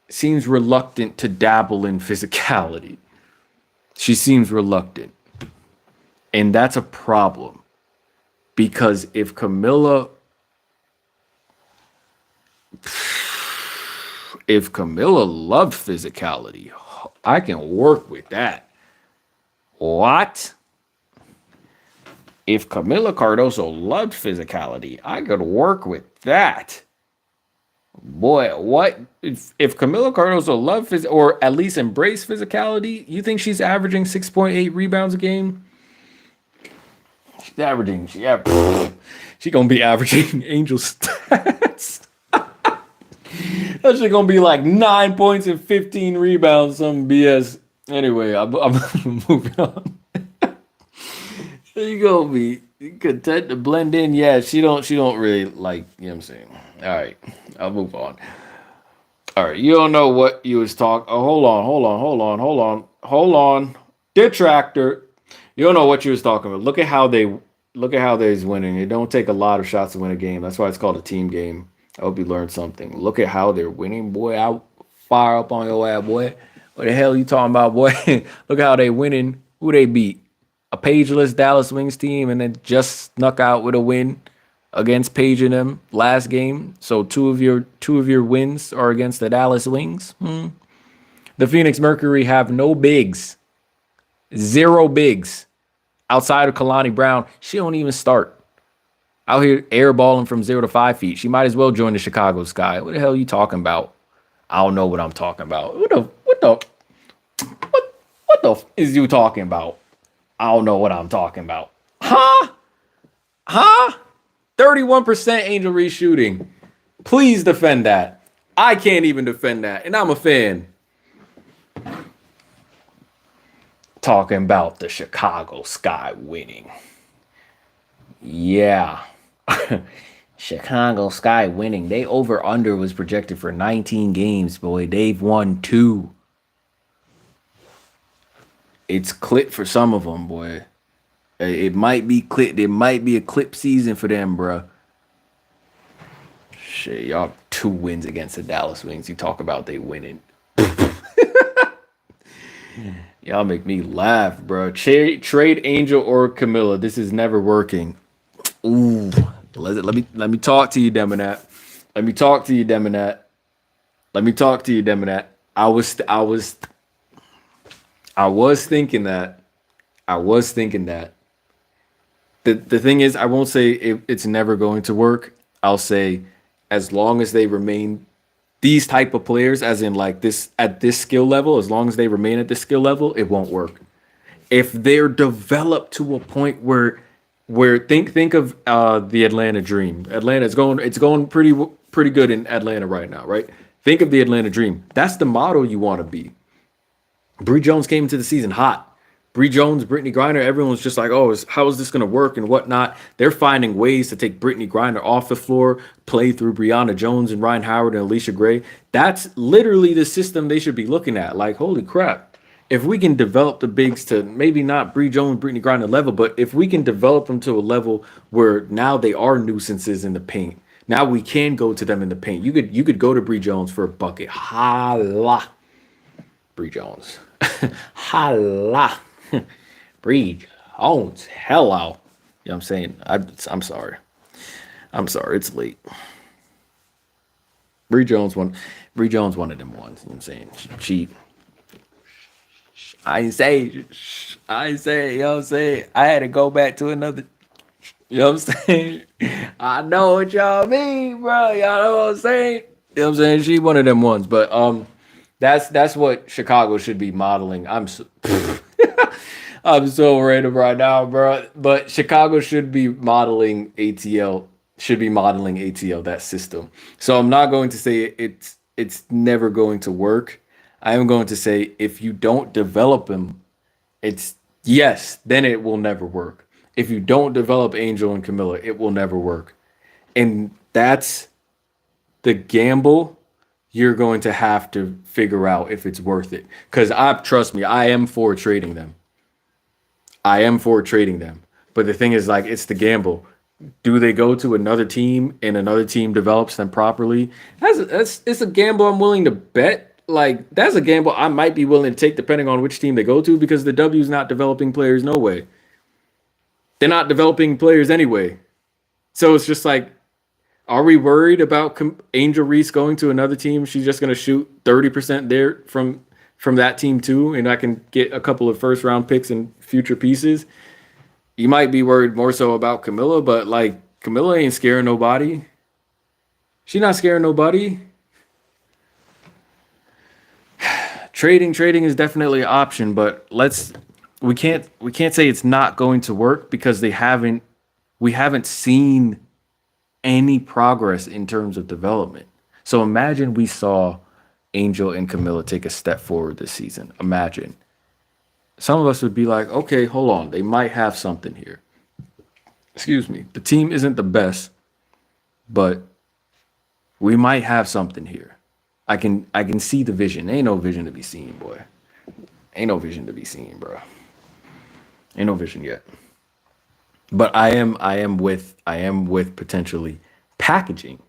seems reluctant to dabble in physicality. She seems reluctant. And that's a problem. Because if Camilla loved physicality, I can work with that. What? If Camila Cardoso loved physicality, I could work with that. Boy, what if Camila Cardoso loved or at least embrace physicality? You think she's averaging 6.8 rebounds a game? She's averaging, she gonna be averaging Angel stats. That's just gonna be like 9 points and 15 rebounds, some BS. Anyway, I'm moving on. You gonna be content to blend in? Yeah, she don't really like, you know what I'm saying. All right, I'll move on. All right, you don't know what you was talking. Oh, hold on. Detractor. You don't know what you was talking about. Look at how they's winning. It don't take a lot of shots to win a game. That's why it's called a team game. I hope you learned something. Look at how they're winning, boy. I fire up on your ass, boy. What the hell you talking about, boy? Look at how they winning. Who they beat? A pageless Dallas Wings team, and then just snuck out with a win against Page and them last game. So two of your wins are against the Dallas Wings. The Phoenix Mercury have no bigs, 0 bigs outside of Kalani Brown. She don't even start. Out here airballing from 0 to 5 feet. She might as well join the Chicago Sky. What the hell are you talking about? I don't know what I'm talking about. What the is you talking about? I don't know what I'm talking about. Huh? 31% Angel Reese shooting. Please defend that. I can't even defend that. And I'm a fan. Talking about the Chicago Sky winning. Yeah. Chicago Sky winning. They over under was projected for 19 games, boy. They've won 2. It's clipped for some of them, boy. It might be clipped. It might be a clip season for them, bruh. Shit, y'all 2 wins against the Dallas Wings. You talk about they winning. Y'all make me laugh, bro. Trade Angel or Camilla. This is never working. Ooh, let me talk to you, Demonat. Let me talk to you, Demonat. I was thinking that. The thing is, I won't say it's never going to work. I'll say as long as they remain these type of players, as in like this at this skill level, as long as they remain at this skill level, it won't work. If they're developed to a point where think of the Atlanta Dream. It's going pretty good in Atlanta right now, right? Think of the Atlanta Dream. That's the model you want to be. Bree Jones came into the season hot. Bree Jones, Brittany Griner, everyone's just like, oh, how is this going to work and whatnot? They're finding ways to take Brittany Griner off the floor, play through Brianna Jones and Ryan Howard and Alicia Gray. That's literally the system they should be looking at. Like, holy crap. If we can develop the bigs to maybe not Bree Jones, Brittany Griner level, but if we can develop them to a level where now they are nuisances in the paint. Now we can go to them in the paint. You could go to Bree Jones for a bucket. Holla. Bree Jones. Holla. Bree Jones. Hello. You know what I'm saying? I'm sorry. It's late. Bree Jones one of them ones. You know what I'm saying? She I ain't say, you know what I'm saying? I had to go back to another, you know what I'm saying? I know what y'all mean, bro. Y'all know what I'm saying? You know what I'm saying? She one of them ones, but that's what Chicago should be modeling. I'm so random right now, bro. But Chicago should be modeling ATL, that system. So I'm not going to say it's never going to work. I am going to say if you don't develop him, then it will never work. If you don't develop Angel and Camilla, it will never work. And that's the gamble you're going to have to figure out if it's worth it. Because trust me, I am for trading them. But the thing is, like, it's the gamble. Do they go to another team and another team develops them properly? It's a gamble I'm willing to bet. Like, that's a gamble I might be willing to take depending on which team they go to, because the W's not developing players no way. They're not developing players anyway. So it's just like, are we worried about Angel Reese going to another team? She's just going to shoot 30% there from that team too, and I can get a couple of first-round picks and future pieces. You might be worried more so about Camilla, but like Camilla ain't scaring nobody. She not scaring nobody. Trading is definitely an option, but we can't say it's not going to work because we haven't seen any progress in terms of development. So imagine we saw Angel and Camilla take a step forward this season. Imagine. Some of us would be like, okay, hold on, they might have something here. Excuse me. The team isn't the best, but we might have something here. I can see the vision. Ain't no vision to be seen, boy. Ain't no vision to be seen, bro. Ain't no vision yet. But I am with potentially packaging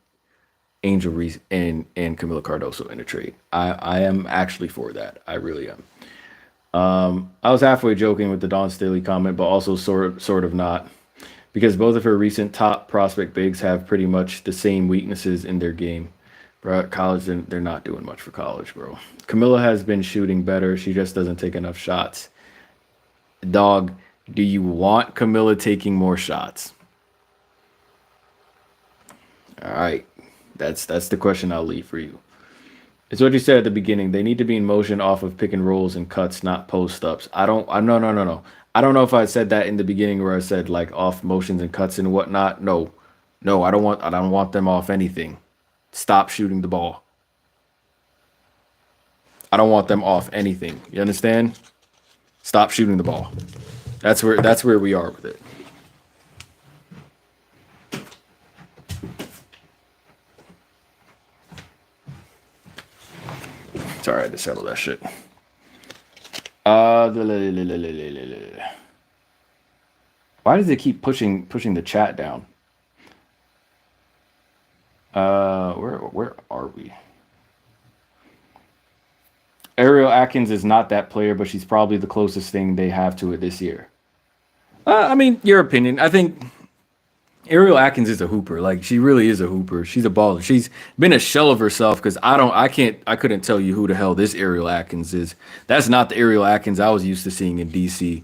Angel Reese and Camila Cardoso in a trade. I am actually for that. I really am. I was halfway joking with the Don Staley comment, but also sort of not, because both of her recent top prospect bigs have pretty much the same weaknesses in their game. Bro, at college, they're not doing much for college, bro. Camilla has been shooting better. She just doesn't take enough shots. Dog, do you want Camilla taking more shots? All right. That's the question I'll leave for you. It's what you said at the beginning. They need to be in motion off of pick and rolls and cuts, not post ups. I don't. I No, no, no, no. I don't know if I said that in the beginning where I said like off motions and cuts and whatnot. No, no. I don't want them off anything. Stop shooting the ball. I don't want them off anything. You understand? Stop shooting the ball. That's where we are with it. Sorry, I had to settle that shit. Why does it keep pushing the chat down? Where are we? Ariel Atkins is not that player, but she's probably the closest thing they have to it this year. I mean, your opinion. I think Ariel Atkins is a hooper. Like she really is a hooper. She's a baller. She's been a shell of herself because I couldn't tell you who the hell this Ariel Atkins is. That's not the Ariel Atkins I was used to seeing in DC.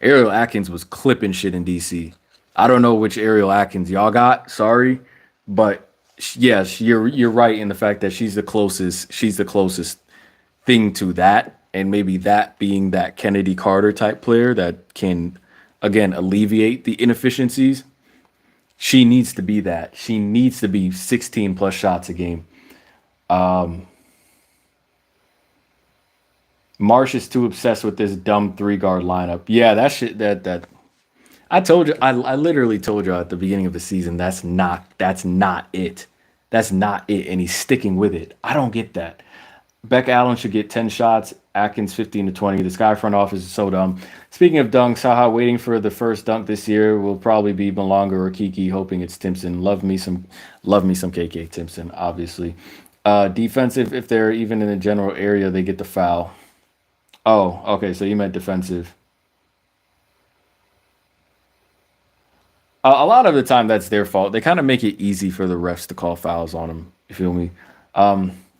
Ariel Atkins was clipping shit in DC. I don't know which Ariel Atkins y'all got. Sorry, but yes, you're right in the fact that she's the closest. She's the closest thing to that, and maybe that being that Kennedy Carter type player that can again alleviate the inefficiencies. She needs to be that. She needs to be 16 plus shots a game. Marsh is too obsessed with this dumb three guard lineup. Yeah, that shit. That I told you. I literally told you at the beginning of the season. That's not it. That's not it. And he's sticking with it. I don't get that. Beck Allen should get 10 shots. Atkins 15 to 20. The Sky front office is so dumb. Speaking of dunks, haha, waiting for the first dunk this year will probably be Malonga or Kiki, hoping it's Timpson. Love me some KK Timpson, obviously. Defensive, if they're even in the general area, they get the foul. Oh, okay, so you meant defensive. A lot of the time, that's their fault. They kind of make it easy for the refs to call fouls on them. You feel me?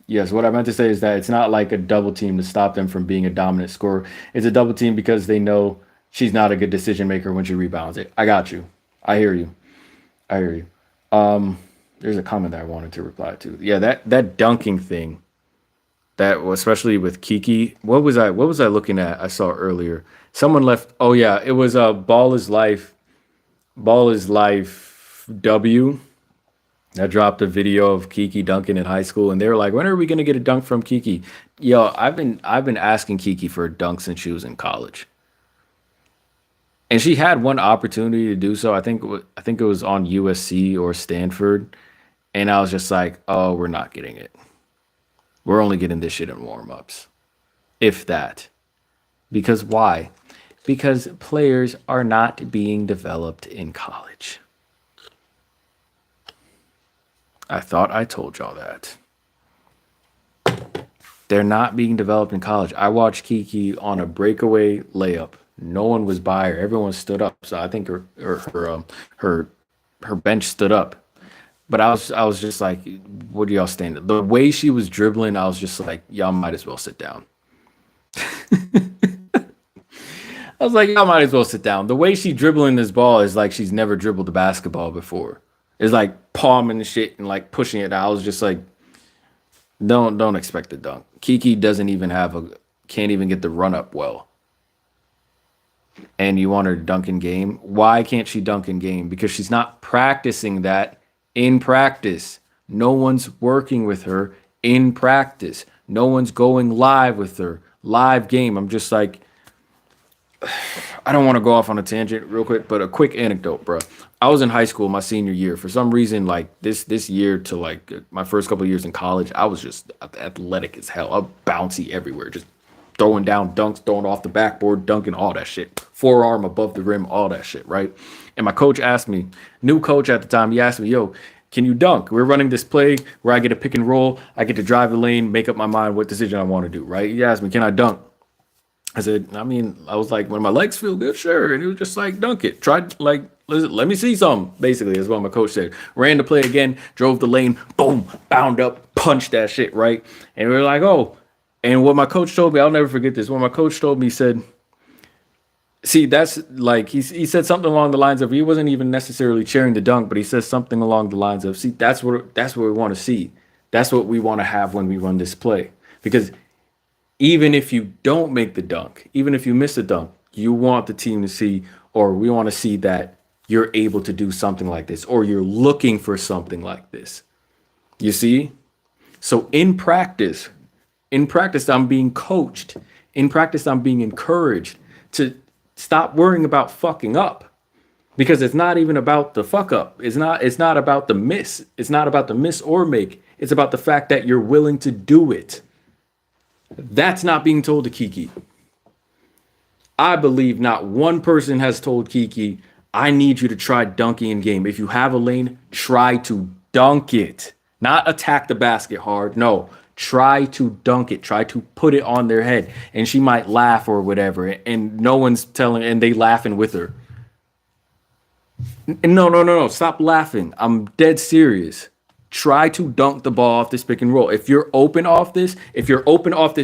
Yes, what I meant to say is that it's not like a double team to stop them from being a dominant scorer. It's a double team because they know she's not a good decision maker when she rebounds it. I got you. I hear you. I hear you. There's a comment that I wanted to reply to. Yeah, that dunking thing. That was especially with Kiki. What was I looking at? I saw earlier. Someone left. Oh yeah, it was a ball is life. Ball is life. W. I dropped a video of Kiki dunking in high school, and they were like, "When are we gonna get a dunk from Kiki?" Yo, I've been asking Kiki for a dunk since she was in college, and she had one opportunity to do so. I think it was on USC or Stanford, and I was just like, "Oh, we're not getting it. We're only getting this shit in warm ups, if that." Because why? Because players are not being developed in college. I thought I told y'all that. They're not being developed in college. I watched Kiki on a breakaway layup. No one was by her. Everyone stood up. So I think her her bench stood up. But I was just like, what do y'all stand? The way she was dribbling, I was just like, y'all might as well sit down. I was like, I might as well sit down. The way she dribbling this ball is like she's never dribbled a basketball before. It's like palming the shit and like pushing it. I was just like, don't expect the dunk. Kiki doesn't even have a can't even get the run up well. And you want her to dunk in game. Why can't she dunk in game? Because she's not practicing that in practice. No one's working with her in practice. No one's going live with her. Live game. I'm just like, I don't want to go off on a tangent real quick, but a quick anecdote, bro. I was in high school my senior year. For some reason, like this year to like my first couple of years in college, I was just athletic as hell. I'm bouncy everywhere, just throwing down dunks, throwing off the backboard, dunking, all that shit. Forearm above the rim, all that shit, right? And my coach asked me, new coach at the time, he asked me, yo, can you dunk? We're running this play where I get to pick and roll. I get to drive the lane, make up my mind what decision I want to do, right? He asked me, can I dunk? I said, I mean, I was like, when my legs feel good, sure. And he was just like, dunk it. Try, like, let me see something, basically, is what my coach said. Ran the play again, drove the lane, boom, bound up, punched that shit, right? And we were like, oh. And what my coach told me, I'll never forget this. What my coach told me, he said, see, that's like, he said something along the lines of, he wasn't even necessarily cheering the dunk, but he says something along the lines of, see, that's what we want to see. That's what we want to have when we run this play. Because even if you don't make the dunk, even if you miss the dunk, you want the team to see, or we want to see that you're able to do something like this, or you're looking for something like this. You see? So in practice, I'm being coached. In practice, I'm being encouraged to stop worrying about fucking up. Because it's not even about the fuck up. It's not about the miss. It's not about the miss or make. It's about the fact that you're willing to do it. That's not being told to Kiki. I believe not one person has told Kiki, I need you to try dunking in game. If you have a lane, try to dunk it. Not attack the basket hard. No, try to dunk it. Try to put it on their head. And she might laugh or whatever. And no one's telling, and they laughing with her. No. Stop laughing. I'm dead serious. Try to dunk the ball off this pick and roll. If you're open off this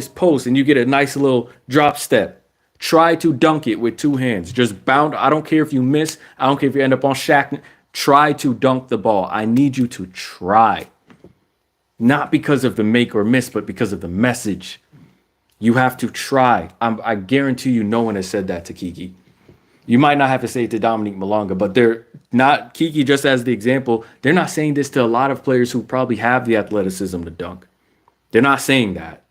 post and you get a nice little drop step, try to dunk it with two hands. Just bound. I don't care if you miss. I don't care if you end up on Shaq. Try to dunk the ball. I need you to try. Not because of the make or miss, but because of the message. You have to try. I guarantee you no one has said that to Kiki. You might not have to say it to Dominique Malonga, but they're not, Kiki, just as the example, they're not saying this to a lot of players who probably have the athleticism to dunk. They're not saying that.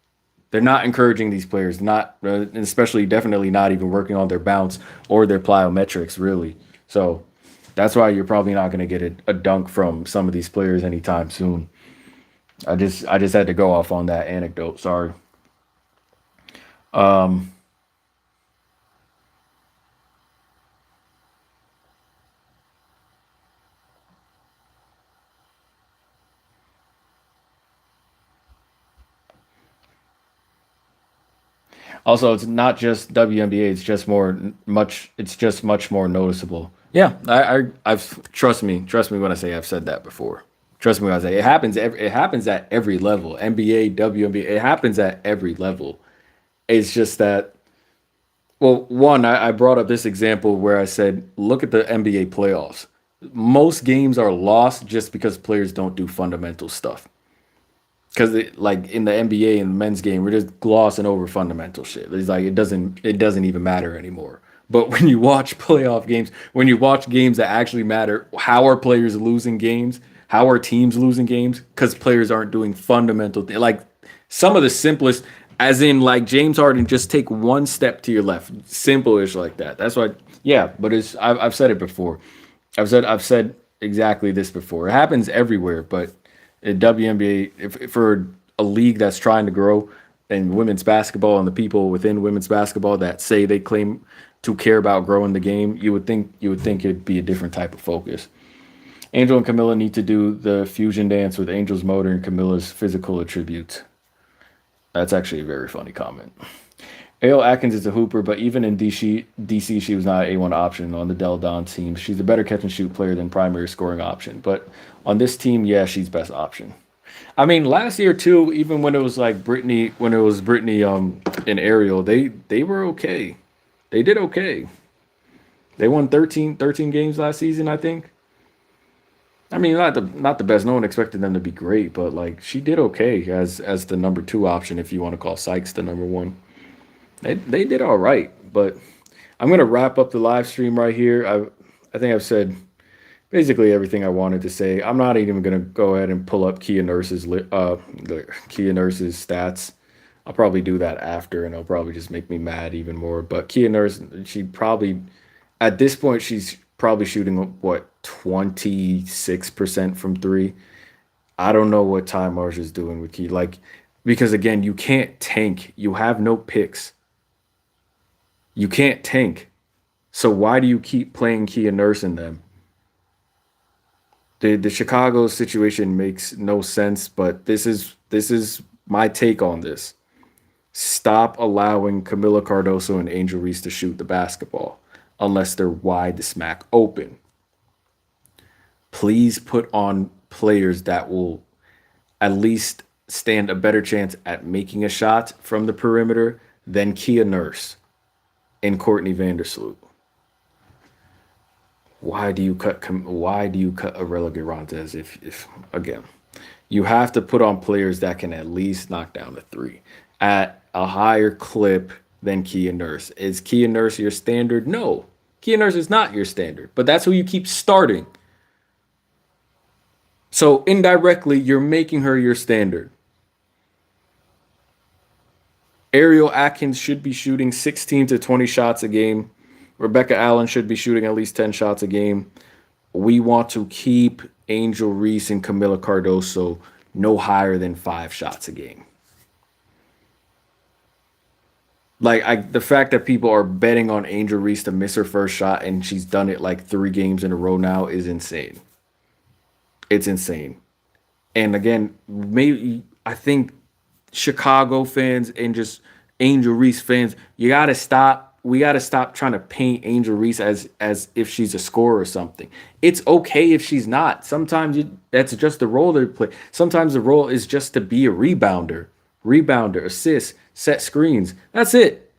They're not encouraging these players, not, especially definitely not even working on their bounce or their plyometrics, really. So that's why you're probably not going to get a dunk from some of these players anytime soon. I just had to go off on that anecdote. Sorry. Also, it's not just WNBA. It's just much. It's just much more noticeable. Yeah, I've trust me when I say I've said that before. Trust me when I say it happens. It happens at every level. NBA, WNBA. It happens at every level. It's just that. Well, one, I brought up this example where I said, look at the NBA playoffs. Most games are lost just because players don't do fundamental stuff. Because like in the NBA and the men's game, we're just glossing over fundamental shit. It's like it doesn't even matter anymore. But when you watch playoff games, when you watch games that actually matter, how are players losing games? How are teams losing games? Because players aren't doing fundamental things. Like some of the simplest, as in like James Harden, just take one step to your left. Simple-ish like that. That's why, yeah. But I've said it before. I've said exactly this before. It happens everywhere, but in WNBA, if for a league that's trying to grow, and women's basketball and the people within women's basketball that say they claim to care about growing the game, you would think it'd be a different type of focus. Angel and Camilla need to do the fusion dance with Angel's motor and Camilla's physical attributes. That's actually a very funny comment. A.L. Atkins is a hooper, but even in DC, she was not an A1 option on the Del Don team. She's a better catch and shoot player than primary scoring option. But on this team, yeah, she's best option. I mean, last year too, even when it was like Brittany and Ariel, they were okay. They did okay. They won 13 games last season, I think. I mean, not the best. No one expected them to be great, but like she did okay as the number two option if you want to call Sykes the number one. They did all right, but I'm gonna wrap up the live stream right here. I think I've said basically everything I wanted to say. I'm not even gonna go ahead and pull up Kia Nurse's stats. I'll probably do that after, and it'll probably just make me mad even more. But Kia Nurse, she probably at this point she's probably shooting what 26% from three. I don't know what Ty Marsh is doing with Key, like because again you can't tank. You have no picks. You can't tank. So why do you keep playing Kia Nurse in them? The Chicago situation makes no sense, but this is my take on this. Stop allowing Camila Cardoso and Angel Reese to shoot the basketball unless they're wide smack open. Please put on players that will at least stand a better chance at making a shot from the perimeter than Kia Nurse and Courtney Vandersloot. Why do you cut Aurela Garantes if again you have to put on players that can at least knock down the three at a higher clip than Kia Nurse. Is Kia Nurse your standard? No. Kia Nurse is not your standard, but that's who you keep starting. So indirectly, you're making her your standard. Ariel Atkins should be shooting 16 to 20 shots a game. Rebecca Allen should be shooting at least 10 shots a game. We want to keep Angel Reese and Camila Cardoso no higher than 5 shots a game. Like the fact that people are betting on Angel Reese to miss her first shot and she's done it like 3 games in a row now is insane. It's insane. And again, maybe I think Chicago fans and just Angel Reese fans, you gotta stop. We gotta stop trying to paint Angel Reese as if she's a scorer or something. It's okay if she's not. Sometimes that's just the role they play. Sometimes the role is just to be a rebounder, assist, set screens. That's it.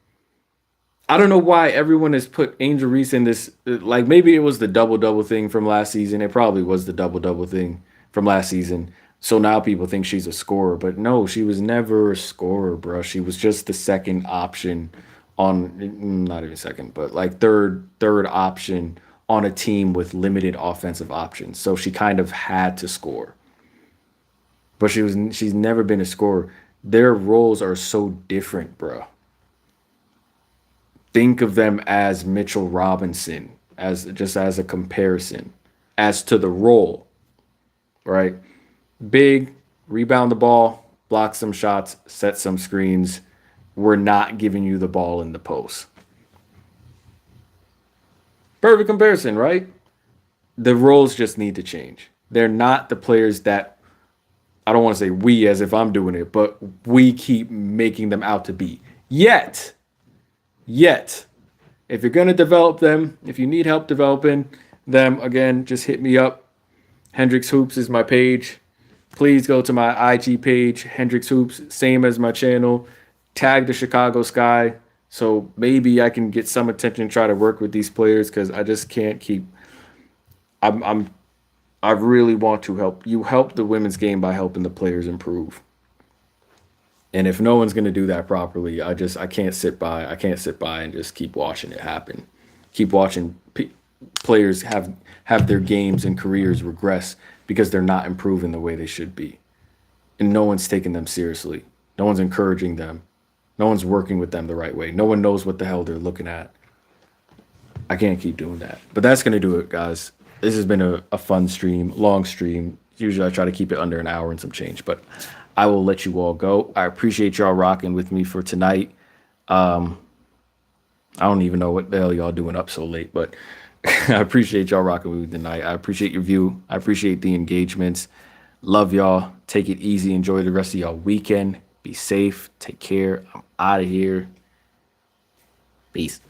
I don't know why everyone has put Angel Reese in this. Like maybe it was the double thing from last season. It probably was the double thing from last season. So now people think she's a scorer, but no, she was never a scorer, bro. She was just the second option on, not even second, but like third option on a team with limited offensive options. So she kind of had to score. But she's never been a scorer. Their roles are so different, bro. Think of them as Mitchell Robinson, as a comparison, as to the role, right? Big, rebound the ball, block some shots, set some screens. We're not giving you the ball in the post. Perfect comparison, right? The roles just need to change. They're not the players that, I don't want to say we as if I'm doing it, but we keep making them out to be. Yet, if you're going to develop them, if you need help developing them, again, just hit me up. Hendrix Hoops is my page. Please go to my IG page, Hendrix Hoops, same as my channel. Tag the Chicago Sky so maybe I can get some attention and try to work with these players because I just can't keep. I really want to help. You help the women's game by helping the players improve. And if no one's going to do that properly, I can't sit by. I can't sit by and just keep watching it happen. Keep watching players have their games and careers regress because they're not improving the way they should be. And no one's taking them seriously. No one's encouraging them. No one's working with them the right way. No one knows what the hell they're looking at. I can't keep doing that. But that's going to do it, guys. This has been a fun stream, long stream. Usually I try to keep it under an hour and some change, but I will let you all go. I appreciate y'all rocking with me for tonight. I don't even know what the hell y'all doing up so late, but I appreciate y'all rocking with me tonight. I appreciate your view. I appreciate the engagements. Love y'all. Take it easy. Enjoy the rest of y'all weekend. Be safe. Take care. I'm out of here. Peace.